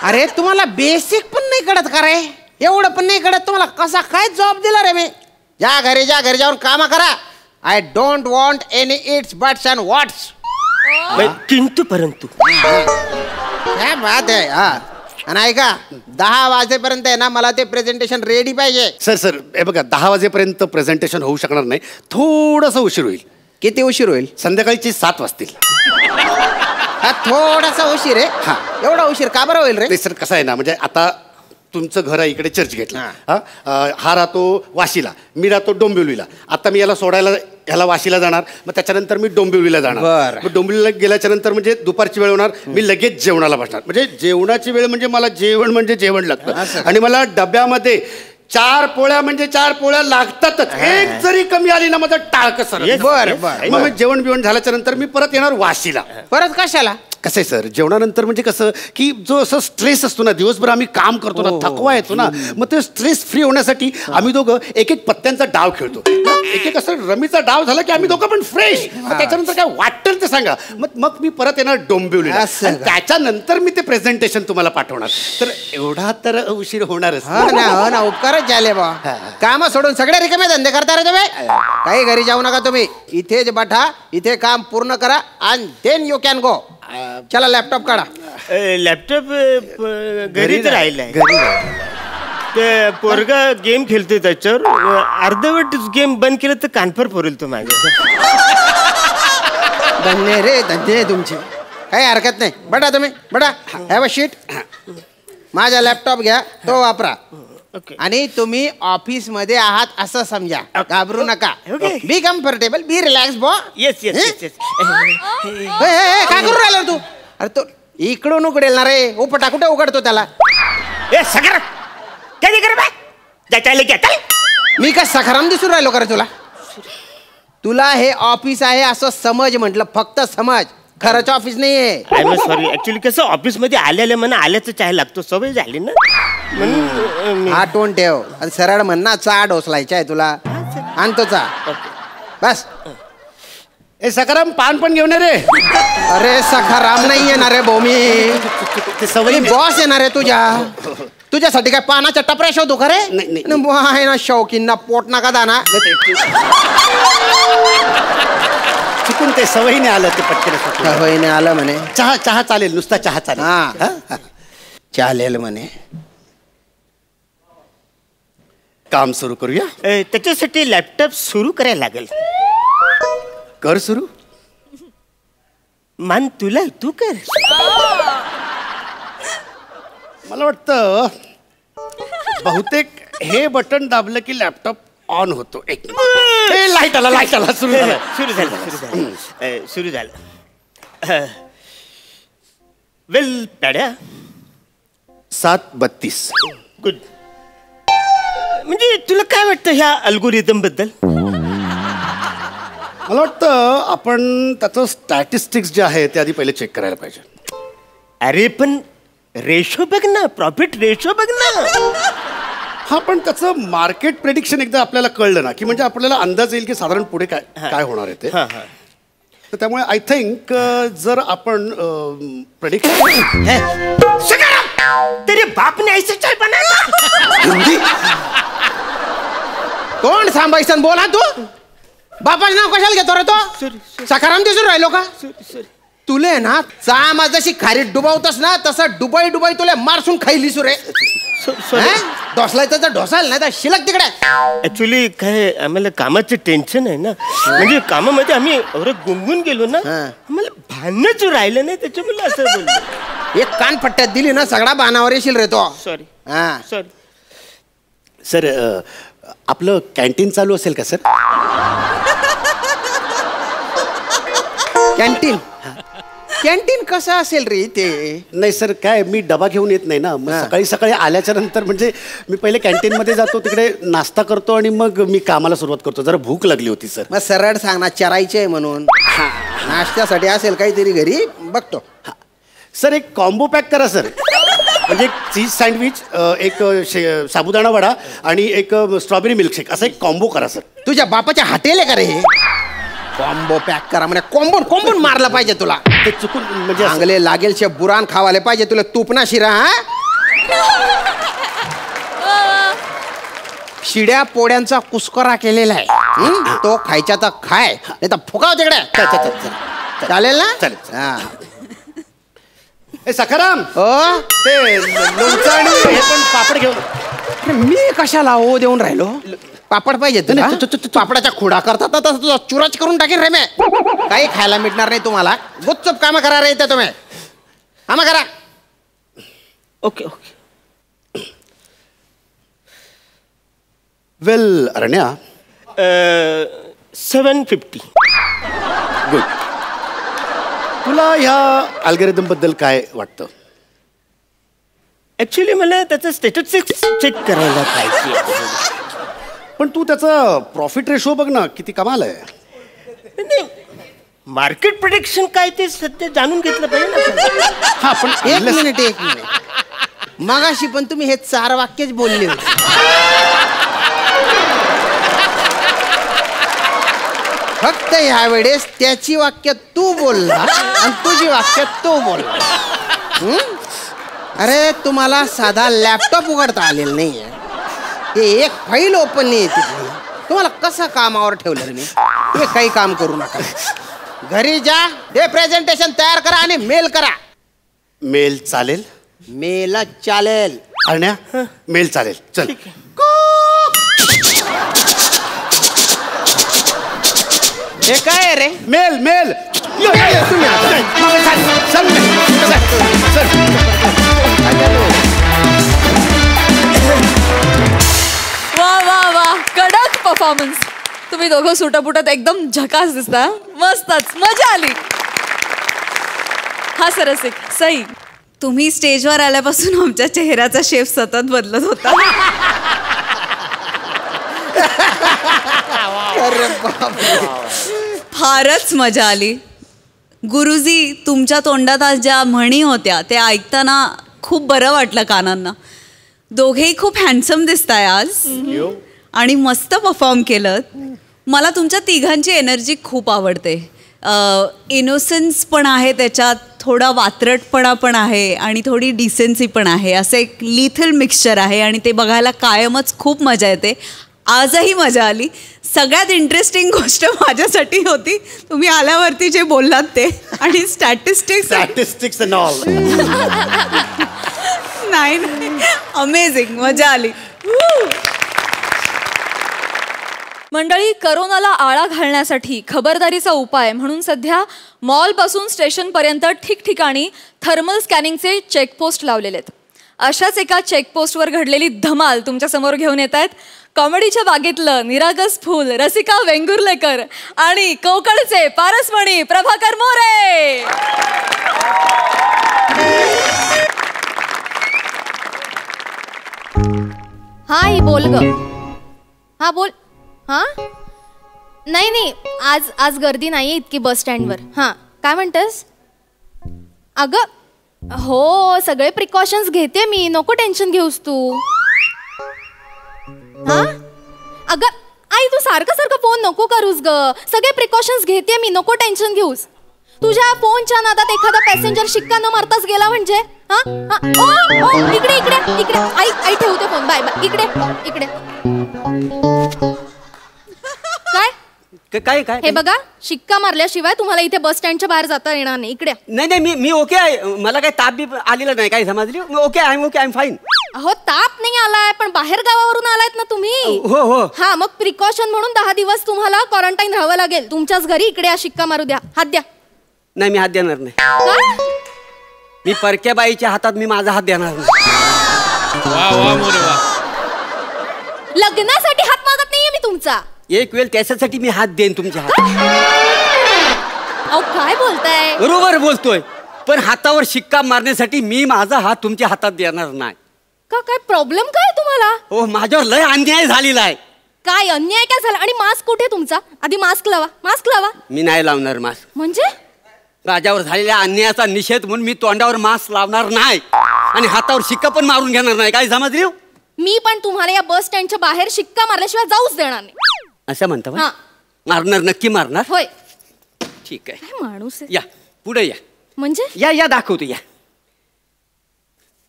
S3: अरे तुम्हाला बेसिक पण नाही कळत का रे? एवढं पण नाही कळत तुम्हाला? कसा काय जॉब दिला रे मी? ज्या घरी जाऊन काम करा. I don't want any ifs buts and whats.
S7: किंतु परंतु
S3: काय बात आहे. हा आणि ऐका 10 वाजेपर्यंत आहे ना मला ते प्रेझेंटेशन रेडी पाहिजे.
S10: सर हे बघा 10 वाजेपर्यंत प्रेझेंटेशन होऊ शकणार नाही. थोडंसं उशीर होईल.
S3: किती उशीर होईल?
S10: संध्याकाळची 7 वाजतील.
S3: हा थोडासा उशीर आहे.
S10: हा
S3: एवढा उशीर का बरं होईल रे?
S10: ते सर कसं आहे ना म्हणजे आता तुमचं घर आहे इकडे चर्च गेटला. हा राहतो वाशीला. मी राहतो डोंबिवलीला. आता मी याला सोडायला ह्याला वाशीला जाणार. मग त्याच्यानंतर मी डोंबिवलीला जाणार. मग डोंबिवलीला गेल्याच्या नंतर म्हणजे दुपारची वेळ होणार. मी लगेच जेवणाला बसणार. म्हणजे जेवणाची वेळ म्हणजे मला जेवण लागतं. आणि मला डब्यामध्ये 4 पोळ्या म्हणजे 4 पोळ्या लागतातच. एक जरी कमी आली ना माझं टाळकं सर.
S3: बरं
S10: मग जेवण बिवण झाल्याच्या नंतर मी परत येणार वाशीला.
S3: परत कशाला?
S10: कसं आहे सर, जेवणानंतर म्हणजे कसं की जो असं स्ट्रेस असतो ना, दिवसभर आम्ही काम करतो ना, थकवा येतो ना, मग ते स्ट्रेस फ्री होण्यासाठी आम्ही दोघं एक एक पत्त्यांचा डाव खेळतो. एक एक असं रमीचा डाव झाला की आम्ही दोघं पण फ्रेश. त्याच्यानंतर काय वाटेल ते सांगा. मग मी परत येणार डोंबिवलीला, त्याच्यानंतर मी ते प्रेझेंटेशन तुम्हाला पाठवणार. तर एवढा तर उशीर होणारच.
S3: हो ना, उपकारच झाले बा. काम सोडून सगळे रिकामे धंदे करता रे तुम्ही. काही घरी जाऊ नका तुम्ही, इथेच बठा, इथे काम पूर्ण करा आणि देन यू कॅन गो. चला लॅपटॉप काढा.
S7: लॅपटॉप घरीच राहिलाय. ते पोरगा गेम खेळतोय त्याच्यावर, अर्धवट गेम बंद केलं तर कानफर फोरेल तो माझ्या.
S3: धन्य रे, धन्य तुमचे, काही हरकत नाही. बटा तुम्ही बटा, हॅव अ शीट. माझा लॅपटॉप घ्या, तो वापरा. आणि तुम्ही ऑफिस मध्ये आहात असं समजा, घाबरू नका. बी कम्फर्टेबल, बी रिलॅक्स बॉ.
S7: Yes yes yes.
S3: काय करू राहिला तू? अरे तो इकडून उघडेल ना रे, उपटा कुठे उघडतो त्याला? मी काय सखाराम दिसून राहिलो का रे तुला? तुला हे ऑफिस आहे असं समज म्हटलं, फक्त समज, खरंच ऑफिस नाहीये.
S7: आय एम सॉरी, ऍक्च्युली कसं ऑफिस मध्ये आल्याला म्हणा आल्याचं चहा लागतो, सवय झाली ना म्हणून.
S3: हा टोन ठेव, सरळ म्हण ना, चहा डोसलायचा आहे तुला, आणतो चहा बस.
S10: ए सखाराम, पान पण घेऊन ये रे.
S3: अरे सखाराम नाही येणार रे भोमी, सवयी बॉस येणार आहे तुझ्यासाठी. काय पानाच्या टपऱ्या शोधू खरे? आहे ना शौकीन ना, पोट नका दाना.
S10: चुकून ते सवयीने आलं, ते पटकन
S3: सवयीने आलं म्हणे.
S10: चहा चालेल, नुसता चहा चालेल.
S3: हा चालेल म्हणे.
S10: काम सुरू करूया.
S7: त्याच्यासाठी लॅपटॉप सुरू करायला लागेल.
S10: कर सुरू.
S7: मान तुला, तू कर.
S10: मला वाटतं बहुतेक हे बटन दाबलं की लॅपटॉप ऑन होतो. एक लाईट आला,
S7: सुरू झालं. वेल पॅड्या,
S10: 7:32.
S7: गुड. म्हणजे तुला काय वाटतं ह्या अल्गोरिदम बद्दल?
S10: मला वाटतं आपण त्याचं स्टॅटिस्टिक्स जे आहे ते आधी पहिले चेक करायला पाहिजे.
S7: अरे पण रेशो बघ ना, प्रॉफिट रेशो बघ ना.
S10: हा, पण त्याचं मार्केट प्रेडिक्शन एकदा आपल्याला कळलं ना की म्हणजे आपल्याला अंदाज येईल की साधारण पुढे काय होणार आहे ते. तर त्यामुळे आय थिंक जर आपण प्रेडिक्शन.
S7: तेरे बाप ने ऐसे चाय बनाया.
S3: कोण सांभायसन बोला तू? बापाचं नाव कशाला घेतो रे तो? सखाराम दिसून राहिलो का? तुले ना चामा जशी खारीत डुबावतस ना, तसं डुबाई तुला मारसून खाईली सुरे. ढोसलायचं तर ढोसाल, नाही तर शिलक तिकडे.
S7: ऍक्च्युली काय, आम्हाला कामाचं टेन्शन आहे ना, म्हणजे कामामध्ये आम्ही एवढं गुंगून गेलो ना, आम्हाला भानच राहिलं नाही, त्याच्यामुळे असं बोललो.
S3: एक कान फट्ट्यात दिली ना, सगळा बाणावर येशील रे तो.
S7: सॉरी.
S3: सॉरी
S10: सर, आपलं कॅन्टीन चालू असेल का सर?
S3: कॅन्टीन कसं असेल रे ते?
S10: नाही सर, काय मी डबा घेऊन येत नाही ना, मग सकाळी आल्याच्या नंतर म्हणजे मी पहिले कॅन्टीन मध्ये जातो, तिकडे नाश्ता करतो आणि मग मी कामाला सुरुवात करतो. जरा भूक लागली होती सर.
S3: मग सरळ सांग ना, चरायचे आहे म्हणून. नाश्त्यासाठी असेल काहीतरी घरी, बघतो.
S10: सर, एक कॉम्बो पॅक करा सर. म्हणजे एक चीज सँडविच, एक साबुदाणा वडा आणि एक स्ट्रॉबेरी मिल्कशेक, असं एक कॉम्बो करा सर.
S3: तुझ्या बापाच्या हॉटेल आहे का रे? कॉम्बो पॅक करा म्हणजे कॉम्बोन मारला पाहिजे तुला.
S10: ते चुकून म्हणजे
S3: चांगले लागेल शे बुरान खावाले पाहिजे तुला. तूप ना शिरा. शिड्या पोड्यांचा कुस्करा केलेला आहे, तो खायचा तर खाय, नाही तर फुकाव तिकडे. चालेल ना?
S10: चालेल. सखाराम,
S3: ते
S10: लोणचं आणि हे पण पापड घेऊन.
S3: मी कशाला हो देऊन राहिलो? पापड पाहिजे तुला? पापडाच्या खुडा करतात ना, तसं तुझा चुराच करून टाकेन रे मी. काही खायला मिळणार नाही तुम्हाला. गुपचूप कामं करा रे इथे तुम्ही. कामं करा.
S7: Okay okay.
S10: Well Aranya,
S7: 750.
S10: Good. तुला ह्या अल्गोरिदम बद्दल काय वाटतं?
S7: ऍक्च्युली मला त्याचं स्टॅटिस्टिक्स चेक करायला पाहिजे.
S10: पण तू त्याचा प्रॉफिट रेशो बघ ना, किती कमाल आहे.
S7: मार्केट प्रिडिक्शन काय ते सध्या जाणून घेतलं पाहिजे ना.
S10: हा पण
S3: एक मिनिट मगाशी पण तुम्ही हे 4 वाक्यच बोलले होते. फक्त ह्या वेळेस त्याची वाक्य तू बोलला आणि तुझी वाक्य तो बोलला. अरे तुम्हाला साधा लॅपटॉप उघडता आलेला नाहीये. ते एक फाईल ओपन नाही येते. तुम्हाला कसं कामावर ठेवलं मी. तुम्ही काही काम करू नका. घरी जा, हे प्रेझेंटेशन तयार करा आणि मेल करा.
S10: मेल चालेल?
S3: मेल चालेल.
S10: अण्या मेल चालेल. चल.
S3: हे काय आहे रे?
S10: Mail mail.
S1: वा वा वा, कडक परफॉर्मन्स. तुम्ही दोघं सुटापुटात एकदम झकास दिसता. मस्तच, मजा आली. हा सरसिक सई.
S5: तुम्ही स्टेजवर आल्यापासून आमच्या चेहऱ्याचा शेप सतत बदलत होता. फारच मजा आली. गुरुजी, तुमच्या तोंडात आज ज्या म्हणी होत्या ते ऐकताना खूप बरं वाटलं कानांना. दोघेही खूप हँडसम दिसताय आज आणि मस्त परफॉर्म केलं. मला तुमच्या तिघांची एनर्जी खूप आवडते. इनोसन्स पण आहे त्याच्यात, थोडा वात्रटपणा पण आहे आणि थोडी डिसेन्सी पण आहे. असं एक लिथल मिक्सचर आहे आणि ते बघायला कायमच खूप मजा येते. आजही मजा आली. सगळ्यात इंटरेस्टिंग गोष्ट माझ्यासाठी होती तुम्ही आल्यावरती जे बोललात ते आणि स्टॅटिस्टिक्स
S10: अँड ऑल.
S5: नाही, अमेझिंग, मजा आली.
S1: मंडळी, करोनाला आळा घालण्यासाठी खबरदारीचा उपाय म्हणून सध्या मॉलपासून स्टेशनपर्यंत ठिकठिकाणी थर्मल स्कॅनिंगचे चेकपोस्ट लावलेले आहेत. अशाच एका चेकपोस्टवर घडलेली धमाल तुमच्यासमोर घेऊन येत आहेत कॉमेडीच्या बागेतलं निरागस फूल रसिका वेंगुर्लेकर आणि कोकणचे पारसमणी प्रभाकर मोरे.
S11: हा ही बोल ग. हा बोल. हा नाही आज गर्दी नाहीये इतकी बस स्टँडवर. हा काय म्हणतेस? अगं हो, सगळे प्रिकॉशन्स घेते मी, नको टेन्शन घेऊस तू. हा अगं आई, तू सारखं फोन नको करूस ग. सगळे प्रिकॉशन्स घेते मी, नको टेन्शन घेऊस. तुझ्या फोनच्या नादात एखादा पॅसेंजर शिक्का न मारताच गेला म्हणजे. हा ओ इकडे इकडे इकडे आई ठेवते फोन. Bye bye. इकडे
S9: काय काय
S11: हे बघा, शिक्का मारल्याशिवाय तुम्हाला इथे बस स्टँडच्या बाहेर जाता येणार नाही. इकडे.
S9: नाही मी ओके आहे. मला काही ताप बी आलेला नाही. काय समजली? Okay, I am fine.
S11: अहो, ताप नाही आलाय, पण बाहेर गावावरून आलायत ना तुम्ही.
S9: हो.
S11: हा, मग प्रिकॉशन म्हणून 10 दिवस तुम्हाला क्वारंटाईन राहावं लागेल तुमच्याच घरी. इकडे शिक्का मारू द्या. हात द्या.
S9: नाही, मी हात देणार नाही. मी परक्या बाईच्या हातात मी माझा हात देणार नाही.
S11: लग्नासाठी हात मागत नाहीये मी तुमचा.
S9: एक वेळ त्याच्यासाठी मी हात देईन तुमच्या हात.
S11: अहो, काय बोलताय?
S9: बरोबर बोलतोय, पण हातावर शिक्का मारण्यासाठी मी माझा हात तुमच्या हातात देणार नाही.
S11: का काय प्रॉब्लेम काय तुम्हाला?
S9: हो, माझ्यावर लय अन्याय झालेला आहे.
S11: काय अन्याय काय झाला? आणि मास्क कुठे तुमचा? आधी मास्क लावा.
S9: मी नाही लावणार मास्क.
S11: म्हणजे
S9: माझ्यावर झालेल्या अन्यायाचा निषेध म्हणून मी तोंडावर मास्क लावणार नाही आणि हातावर शिक्का पण मारून घेणार नाही. काय समजली?
S11: मी पण तुम्हाला या बस स्टँडच्या बाहेर शिक्का मारल्याशिवाय जाऊच देणार नाही.
S9: असं म्हणता?
S11: हा.
S9: मारणार, नक्की मारणार?
S11: होय.
S9: ठीक आहे.
S11: काय माणूस आहे?
S9: या पुढे या.
S11: म्हणजे
S9: या दाखवतो. या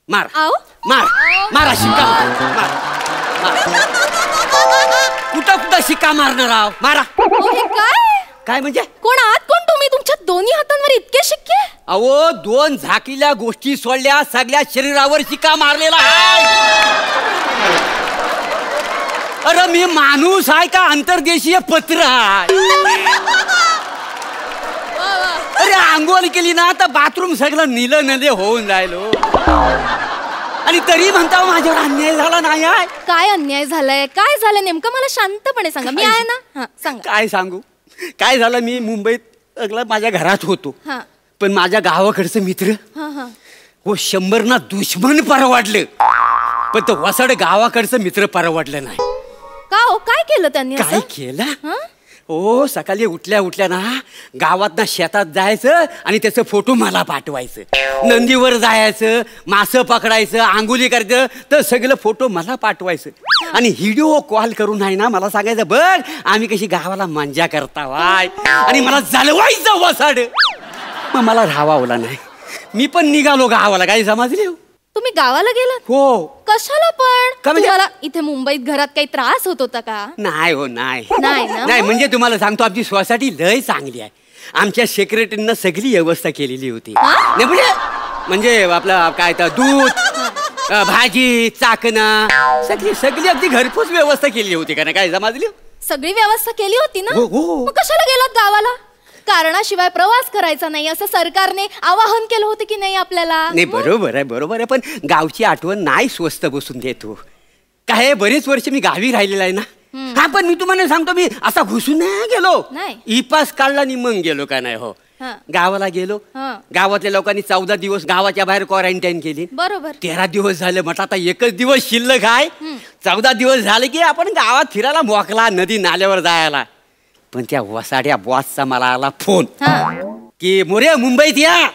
S9: मार.
S11: आओ
S9: मारा शिक्का मार. कुठं शिक्का मारणार आहो? मारा. काय म्हणजे?
S11: कोण आहात कोण तुम्ही? तुमच्या दोन्ही हातांवर इतके शिक्के?
S9: अहो, 2 झाकील्या गोष्टी सोडल्या सगळ्या शरीरावर शिक्का मारलेला आहे. अरे मी माणूस आहे का अंतर्देशीय पत्र आहे? अरे आंघोळ केली ना तर बाथरूम सगळं नीलं नदे होऊन जायलो आणि तरी म्हणता माझ्यावर अन्याय झाला नाही आहे.
S11: काय अन्याय झालाय? काय झालं नेमकं? मला शांतपणे सांगा. मी आहे ना. हा सांगा.
S9: काय सांगू? काय झालं, मी मुंबईत माझ्या घरात होतो,
S11: हा.
S9: पण माझ्या गावाकडचं मित्र हो 100 ना दुश्मन परवडलं, पण तो वसड गावाकडचं मित्र परवडलं नाही.
S11: का हो? काय केलं त्यांनी?
S9: काय केलं? ओ सकाळी उठल्या उठल्या ना गावात ना शेतात जायचं आणि त्याचं फोटो मला पाठवायचं. नंदीवर जायचं, मासं पकडायचं, आंघोळी करायचं, तर सगळं फोटो मला पाठवायचं. आणि व्हिडिओ कॉल करून आहे ना मला सांगायचं बघ आम्ही कशी गावाला मजा करता वाय. आणि मला जालवायचं वसाड. मग मला राहावला नाही. मी पण निघालो गावाला. काही समजले?
S11: तुम्ही गावाला गेलात?
S9: हो.
S11: कशाला पण?
S9: का म्हणजे?
S11: तुम्हाला इथे मुंबईत घरात काही त्रास होत होता का?
S9: नाही हो नाही.
S11: नाही ना?
S9: नाही म्हणजे तुम्हाला सांगतो आमची सोसायटी लय चांगली आहे. आमच्या सेक्रेटरीनं सगळी व्यवस्था केलेली होती. नाही म्हणजे आपलं काय तर दूध, भाजी, चाकणं सगळी सगळी अगदी घरपोच व्यवस्था केली होती का? ना काय समजली?
S11: सगळी व्यवस्था केली होती ना?
S9: हो, हो.
S11: मग कशाला गेलात गावाला? कारणाशिवाय प्रवास करायचा नाही असं सरकारने आवाहन केलं होतं की नाही आपल्याला?
S9: नाही बरोबर आहे पण गावची आठवण नाही स्वस्त बसून देतो. काय बरेच वर्ष मी गावी राहिलेला आहे ना. हा पण मी तुम्हाला सांगतो मी असा घुसून नाही गेलो. ई पास काढला आणि मग गेलो का नाही. हो गावाला गेलो. गावातल्या लोकांनी 14 दिवस गावाच्या बाहेर क्वारंटाईन केली.
S11: बरोबर.
S9: 13 दिवस झाले. म्हटलं आता एकच दिवस शिल्लक आहे. 14 दिवस झाले की आपण गावात फिरायला मोकला नदी नाल्यावर जायला. पण त्या वसाड्या बॉसचा मला आला फोन की मोरे मुंबईत या.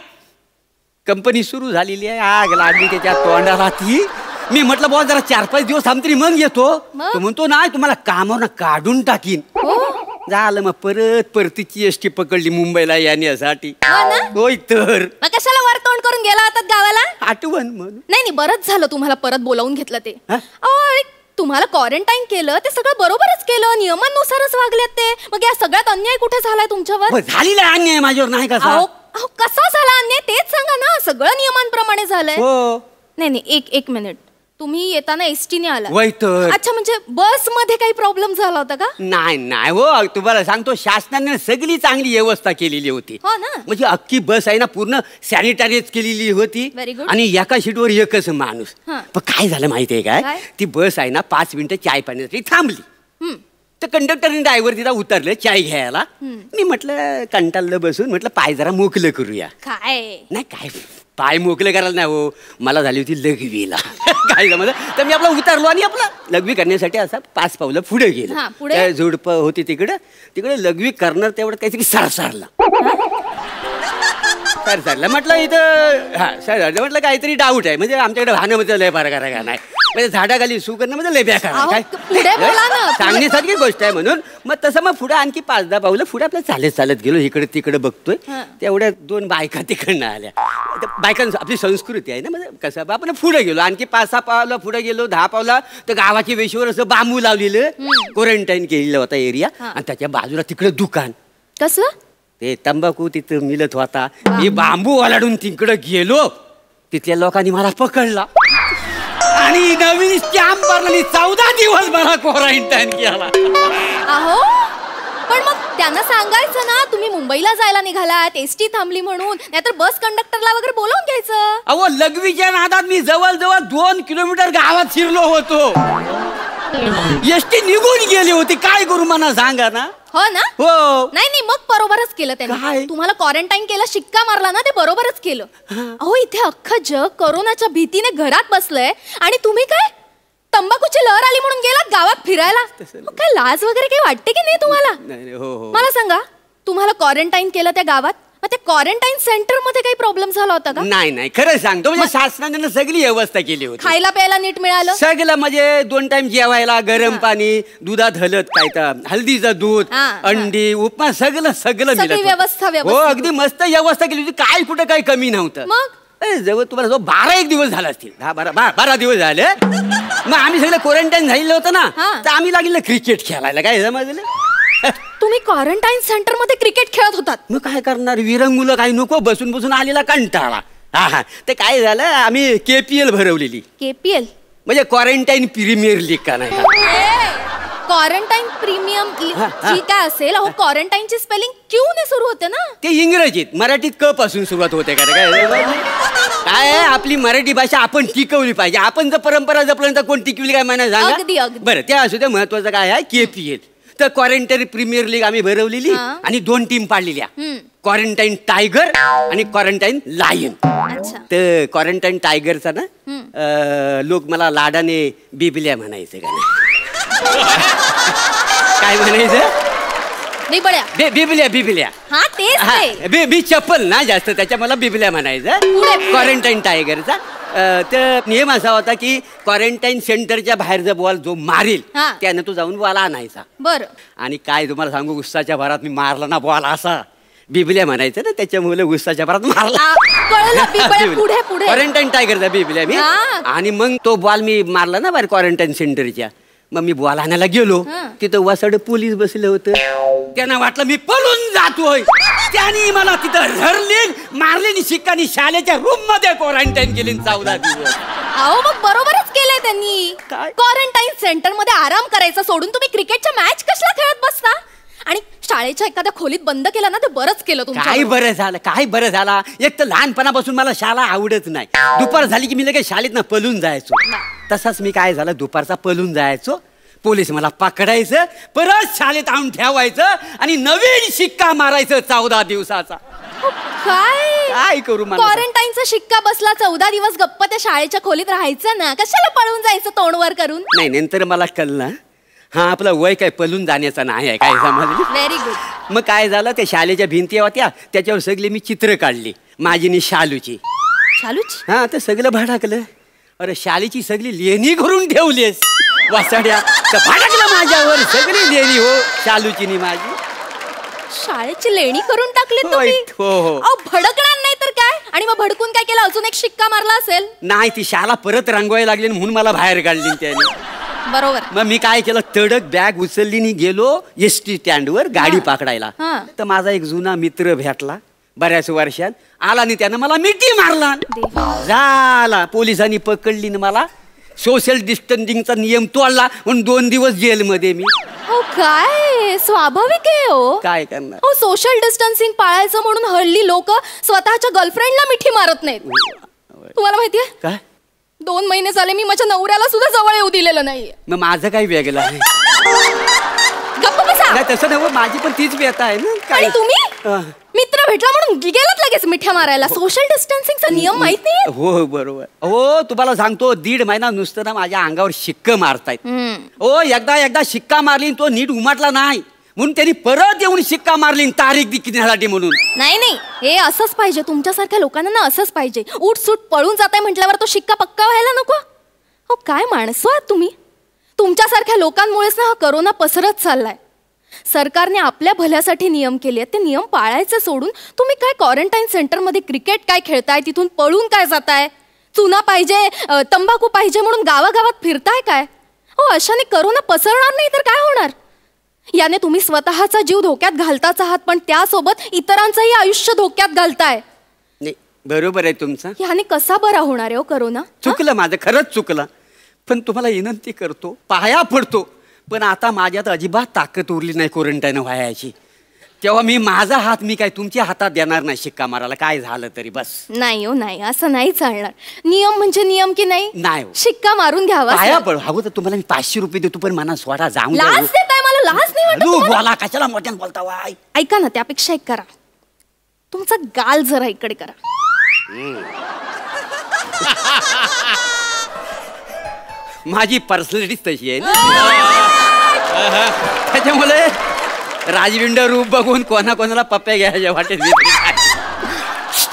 S9: कंपनी सुरू झालेली आहे. आग लागली त्याच्या तोंडाला ती. मी म्हटलं बॉस जरा 4-5 दिवस थांबतरी मग येतो. तो म्हणतो नाही तुम्हाला कामावर काढून टाकीन. झालं मग परतीची एसटी पकडली मुंबईला येण्यासाठी. होय तर
S11: कशाला वर तोंड करून गेला होता गावाला?
S9: आठवण म्हणून.
S11: नाही बरंच झालं तुम्हाला परत बोलावून घेतलं ते. तुम्हाला क्वारंटाईन केलं ते सगळं बरोबरच केलं. नियमानुसारच वागल्यात ते. मग या सगळ्यात अन्याय कुठे झालाय तुमच्यावर?
S9: झालेला अन्याय माझ्यावर नाही कसा?
S11: कसा झाला अन्याय तेच सांगा ना. सगळं नियमांप्रमाणे झालंय. नाही एक मिनिट. तुम्ही येताना एसटीने आला? अच्छा म्हणजे बस मध्ये काही प्रॉब्लेम झाला होता का?
S9: नाही हो तुम्हाला सांगतो शासनाने सगळी चांगली व्यवस्था केलेली होती.
S11: हो ना.
S9: म्हणजे अख्खी बस आहे ना पूर्ण सॅनिटायझ केलेली होती. आणि एका सीटवर एकच माणूस. पण काय झालं माहितीये काय? ती बस आहे ना 5 मिनिटं चाय पाण्यासाठी थांबली. तर कंडक्टरने ड्रायव्हर तिला उतरले चाय घ्यायला. मी म्हटलं कंटाळलं बसून म्हटलं पाय जरा मोकलं करूया. नाही काय पाय मोकले करायला नाही हो. मला झाली होती लघवीला. काय जमलं तर मी आपला उतरलो आणि आपला लघवी करण्यासाठी असा 5 पावलं पुढे गेलो. झुडप होती तिकडे लघवी करणार तेवढं काहीतरी सरसारला. म्हटलं इथं सरसारलं म्हटलं काहीतरी डाऊट आहे. म्हणजे आमच्याकडे वाहनामध्ये लय फार करा का नाही. म्हणजे झाडाखाली सू करणं म्हणजे लय बेकार काय सांगण्यासारखी गोष्ट आहे म्हणून. मग तसं मग पुढे आणखी 5-10 पावलं पुढे आपल्या चालत गेलो. इकडे तिकडे बघतोय तेवढ्या 2 बायका तिकडनं आल्या. बायकांची आपली संस्कृती आहे ना. म्हणजे कसं आपण पुढे गेलो आणखी 5-6 पावलं पुढे गेलो 10 पावला तर गावाच्या वेशीवर असं बांबू लावलेलं क्वारंटाईन केलेलं होता एरिया. आणि त्याच्या बाजूला तिकडे दुकान.
S11: कसलं?
S9: ते तंबाखू तिथं मिळत होता. मी बांबू ओलाडून तिकडे गेलो. तिथल्या लोकांनी मला पकडला आणि नवीन स्टॅम्प मारला. 14 दिवस मला क्वारंटाईन केला.
S11: अहो पण मग त्यांना सांगायचं ना तुम्ही मुंबईला जायला निघालात एसटी थांबली म्हणून. नाहीतर बस कंडक्टरला वगैरे बोलावून घ्यायचं.
S9: अहो लघवीच्या नादात मी जवळ 2 किलोमीटर गावात शिरलो होतो. एसटी निघून गेली होती. काय करू मला सांगा ना.
S11: हो ना.
S9: हो.
S11: नाही मग बरोबरच केलं त्यांनी. तुम्हाला क्वारंटाईन केलं शिक्का मारला ना ते बरोबरच केलं. अहो इथे अख्खं जग कोरोनाच्या भीतीने घरात बसलंय आणि तुम्ही काय तंबाखूची लहर आली म्हणून गेलात गावात फिरायला. मग काय लाज वगैरे काही वाटते की नाही तुम्हाला? मला सांगा तुम्हाला क्वारंटाईन केलं त्या गावात. मग त्या क्वारंटाईन सेंटर मध्ये काही प्रॉब्लेम झाला होता का?
S9: नाही खरं सांगतो म्हणजे शासनाने सगळी व्यवस्था केली होती.
S11: खायला प्यायला नीट मिळालं
S9: सगळं. म्हणजे 2 टाइम जेवायला गरम पाणी, दुधात काय तर हळदीचं दूध, अंडी, उपमा सगळं
S11: मिळालं. व्यवस्था
S9: हो अगदी मस्त व्यवस्था केली होती. काय कुठं काही कमी नव्हतं.
S11: मग
S9: जवळ तुम्हाला 12-1 दिवस झाला असतील. 10-12 दिवस झाले. मग आम्ही सगळं क्वारंटाईन झालेलं होतं ना तर आम्ही लागलेलं क्रिकेट खेळायला. काय समजलं?
S11: तुम्ही क्वारंटाईन सेंटर मध्ये क्रिकेट खेळत होतात.
S9: मग काय करणार विरंगुलं काही नको बसून आलेला कंटाळा. ते काय झालं आम्ही KPL भरवलेली.
S11: KPL
S9: म्हणजे क्वारंटाईन प्रीमियर लीग का नाही.
S11: क्वारंटाईन प्रीमियम जी काय असेल. अहो क्वारंटाईनची स्पेलिंग क्यू ने सुरू होते ना.
S9: ते इंग्रजीत मराठीत क पासून सुरुवात होते का काय. आपली मराठी भाषा आपण टिकवली पाहिजे. आपण जर परंपरा जपल्यानंतर कोण टिकवली काय म्हणा सांगा बरं. त्या असू द्या महत्वाचं काय आहे KPL. तर क्वारंटाईन प्रीमियर लीग आम्ही भरवलेली आणि 2 टीम पाडलेल्या. क्वारंटाईन टायगर आणि क्वारंटाईन लायन. तर क्वारंटाईन टायगरचा ना लोक मला लाडाने बिबल्या म्हणायचं का नाही. काय म्हणायचं बिबल्या
S11: हा तेच
S9: मी चप्पल ना जास्त त्याच्या मला बिबल्या म्हणायचं. क्वारंटाईन टायगरचा तर नियम असा होता की क्वारंटाईन सेंटरच्या बाहेर जर बॉल जो मारील त्यानं तो जाऊन बॉल आणायचा.
S11: बरं.
S9: आणि काय तुम्हाला सांगू, गुस्साच्या भरात मी मारला ना बॉल असा, बिबल्या म्हणायचं ना त्याच्यामुळे गुस्साच्या भरात मारला. क्वारंटाईन टायगरचा बिबल्या मी. आणि मग तो बॉल मी मारला ना बाहेर क्वारंटाईन सेंटरच्या. मग मी बॉल आणायला गेलो, तिथं वासाड पोलीस बसलं होतं. त्यांना वाटलं मी पळून जातोय, त्यांनी मला तिथं धरले मारले शिक्कानी शाळेच्या रूम मध्ये क्वारंटाईन केली 14 दिवस.
S11: अहो मग बरोबरच केलंय त्यांनी. क्वारंटाईन सेंटर मध्ये आराम करायचं सोडून तुम्ही क्रिकेटच्या मॅच कशाला खेळत बसता? आणि शाळेच्या एखाद्या खोलीत बंद केलं ना ते बरंच केलं तुमचं.
S9: काय बरं झालं. एक तर लहानपणापासून मला शाळा आवडत नाही. दुपार झाली की मी लगेच शाळेत ना पळून जायचो. तसाच मी काय झालं, दुपारचा पळून जायचो, पोलीस मला पकडायचं, परत शाळेत आणून ठेवायचं आणि नवीन शिक्का मारायचं 14 दिवसाचा. काय करू?
S11: क्वारंटाईनचा शिक्का बसला, 14 दिवस गप्प त्या शाळेच्या खोलीत राहायचं ना, कशाला पळून जायचं तोंडवर करून?
S9: नाही, नंतर मला कळलं हा आपलं वय काय पळून जाण्याचं नाही आहे, काय समजली?
S11: Very good.
S9: मग काय झालं, त्या शाळेच्या भिंती होत्या त्याच्यावर सगळी मी चित्र काढली माझी नि शालूची. हा तर सगळं भडकलं. अरे शाळेची सगळी लेणी करून ठेवलीस वासाड्या, तर भडकलं माझ्यावर सगळी लेणी. हो शालूची नि माझी.
S11: शाळेची लेणी करून टाकली तुम्ही?
S9: हो.
S11: भडकणार नाही तर काय? आणि मग भडकून काय केलं? अजून एक शिक्का मारला असेल?
S9: नाही, ती शाळा परत रंगवायला लागली म्हणून मला बाहेर काढली त्याने.
S11: बरोबर.
S9: मग मी काय केलं, तडक बॅग उचलली नि गेलो एसटी स्टँडवर गाडी पकडायला. तर माझा एक जुना मित्र भेटला बऱ्याच वर्षात, आला आणि त्यानं मला मिठी मारला. झाला, पोलिसांनी पकडली ना मला. सोशल डिस्टन्सिंगचा नियम तोडला म्हणून 2 दिवस जेलमध्ये मी.
S11: हो काय, स्वाभाविक आहे हो.
S9: काय करणार?
S11: हो, सोशल डिस्टन्सिंग पाळायचं म्हणून हल्ली लोक स्वतःच्या गर्लफ्रेंडला मिठी मारत नाहीत. तुम्हाला माहितीये
S9: काय?
S11: 2 महिने झाले मी माझ्या नवऱ्याला सुद्धा जवळ येऊ दिलेलं नाहीये.
S9: मग माझं काही वेगळं आहे?
S11: गप्प बसा.
S9: नाही तसं नाही, माझी पण तीच व्यथा आहे ना.
S11: आणि तुम्ही मित्र भेटला म्हणून गेलात लगेच मिठ्या मारायला? सोशल डिस्टन्सिंगचा नियम माहित नाही?
S9: हो बरोबर. हो तुम्हाला सांगतो, 1.5 महिना नुसतं ना माझ्या अंगावर शिक्का मारतायत. हो एकदा शिक्का मारली तो नीट उमटला नाही म्हणून त्यांनी परत येऊन शिक्का मारली तारीख दिखण्यासाठी म्हणून.
S11: नाही, हे असंच पाहिजे. तुमच्यासारख्या लोकांना ना असंच पाहिजे. उठसूट पळून जाताय म्हटल्यावर तो शिक्का पक्का व्हायला नको. हो काय माणसं आहात तुम्ही. तुमच्यासारख्या लोकांमुळेच ना हा करोना पसरत चाललाय. सरकारने आपल्या भल्यासाठी नियम केले, ते नियम पाळायचे सोडून तुम्ही काय क्वारंटाईन सेंटरमध्ये क्रिकेट काय खेळताय, तिथून पळून काय जाताय, चुना पाहिजे तंबाखू पाहिजे म्हणून गावागावात फिरताय काय? हो अशाने करोना पसरणार नाही तर काय होणार? याने तुम्ही स्वतःचा जीव धोक्यात घालताच आहात, पण त्यासोबत इतरांचंही आयुष्य धोक्यात घालताय.
S9: बरोबर आहे तुमचं.
S11: याने कसा बरा होणार आहे हो करोना?
S9: चुकलं माझं, खरंच चुकलं. पण तुम्हाला विनंती करतो, पाया पडतो, पण आता माझ्यात अजिबात ताकद उरली नाही क्वारंटाईन व्हायची. तेव्हा मी माझा हात मी काय तुमच्या हातात देणार नाही शिक्का मारायला, काय झालं तरी. बस
S11: नाही हो, नाही, असं नाही चालणार. नियम म्हणजे नियम की नाही?
S9: नाही,
S11: शिक्का मारून घ्यावा.
S9: पाया पड. हवं तर तुम्हाला मी 500 रुपये देतो, पण मना स्वतः जाऊन
S11: लाज देताय मला. लाज नाही वाटत?
S9: बोला, कशाला मोठ्यानं बोलता वाय.
S11: ऐका ना, त्यापेक्षा एक करा, तुमचा गाल जरा इकडे करा.
S9: माझी पर्सनॅलिटी तशी आहे त्याच्यामुळे राजविंड रूप बघून कोणाला पप्प्या घ्यायच्या वाटेत.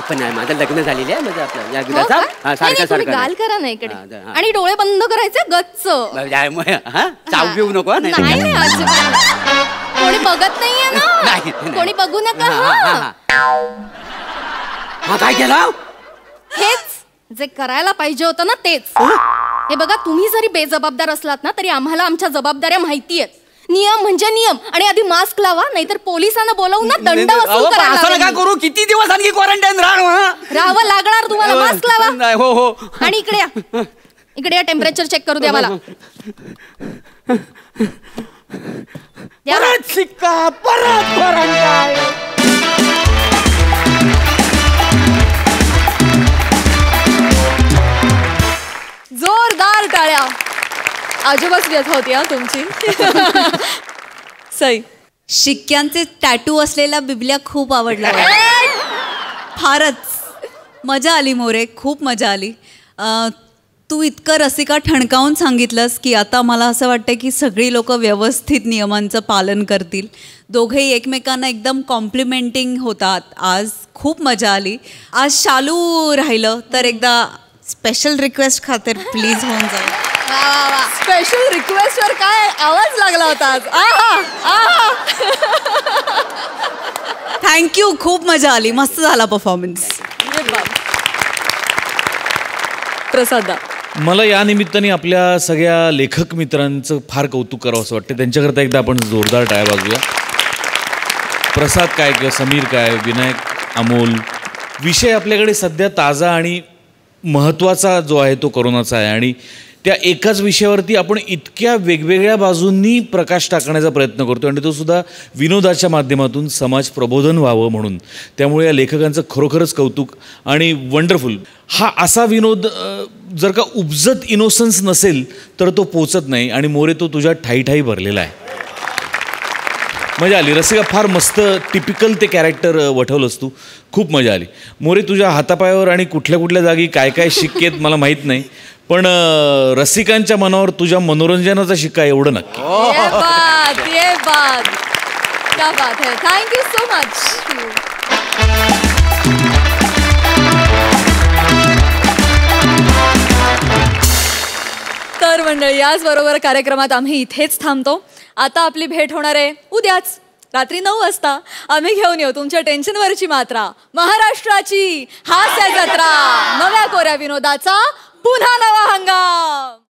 S9: पण माझं लग्न झालेलं आहे म्हणजे आपलं या गुलाचा. सारखं
S11: गाल करा ना इकडे आणि डोळे बंद करायचे गच्च.
S9: चाव पिऊ नको.
S11: नाही कोणी बघत नाहीये ना, कोणी बघू नका.
S9: हा काय केलं?
S11: हेच जे करायला पाहिजे होतं ना तेच. हे बघा, तुम्ही जरी बेजबाबदार असलात ना तरी आम्हाला आमच्या जबाबदाऱ्या माहिती आहेत. नियम म्हणजे नियम. आणि आधी मास्क लावा, नाहीतर पोलिसांना बोलवून ना दंड वसूल
S9: करा. करू किती दिवस आणखी क्वारंटाईन
S11: राहावं लागणार तुम्हाला. मास्क लावा.
S9: हो.
S11: आणि इकडे या, इकडे या, टेम्परेचर चेक करू द्या मला.
S9: परत शिक्का, परत क्वारंटाईन.
S1: जोरदार टाळ्या. अजबच व्यथा होती हा तुमची. सई,
S5: शिक्क्यांचे टॅटू असलेला बिबल्या खूप आवडला. फारच मजा आली मोरे, खूप मजा आली. तू इतकं रसिका ठणकावून सांगितलंस की आता मला असं वाटतं की सगळी लोक व्यवस्थित नियमांचं पालन करतील. दोघेही एकमेकांना एकदम कॉम्प्लिमेंटिंग होतात. आज खूप मजा आली. आज शालू राहिलं तर एकदा स्पेशल रिक्वेस्ट खातर प्लीज होऊन जाईल.
S1: स्पेशल रिक्वेस्टवर काय आवाज लागला होता आज. आहा आहा.
S5: थँक्यू, खूप मजा आली, मस्त झाला परफॉर्मन्स.
S1: प्रसादा,
S6: मला या निमित्ताने आपल्या सगळ्या लेखक मित्रांचं फार कौतुक करावं असं वाटतं. त्यांच्याकरता एकदा आपण जोरदार टाळ्या वाजवूया. प्रसाद काय किंवा समीर काय, विनायक, अमोल. विषय आपल्याकडे सध्या ताजा आणि महत्त्वाचा जो आहे तो कोरोनाचा आहे आणि त्या एकाच विषयावरती आपण इतक्या वेगवेगळ्या बाजूंनी प्रकाश टाकण्याचा प्रयत्न करतो आणि तो सुद्धा विनोदाच्या माध्यमातून समाज प्रबोधन व्हावं म्हणून. त्यामुळे या लेखकांचं खरोखरच कौतुक आणि वंडरफुल. हा असा विनोद जर का उपजत इनोसन्स नसेल तर तो पोचत नाही आणि मोरे तो तुझ्या ठाई ठाई भरलेला आहे. मजा आली. रसिका फार मस्त टिपिकल ते कॅरेक्टर वठवलंस तू. खूप मजा आली. मोरे तुझ्या हातापायावर आणि कुठल्या कुठल्या जागी काय काय शिक्के आहेत मला माहीत नाही, पण रसिकांच्या मनावर तुझ्या मनोरंजनाचा शिक्का एवढं नक्की.
S1: ये बात क्या बात है. Thank you so much. तर मंडळी, याचबरोबर कार्यक्रमात आम्ही इथेच थांबतो. आता आपली भेट होणार आहे उद्याच रात्री 9 वाजता. आम्ही घेऊन येऊ तुमच्या टेन्शनवरची मात्रा, महाराष्ट्राची हास्य जत्रा, नव्या कोऱ्या विनोदाचा पुन्हा नवा हंगाम.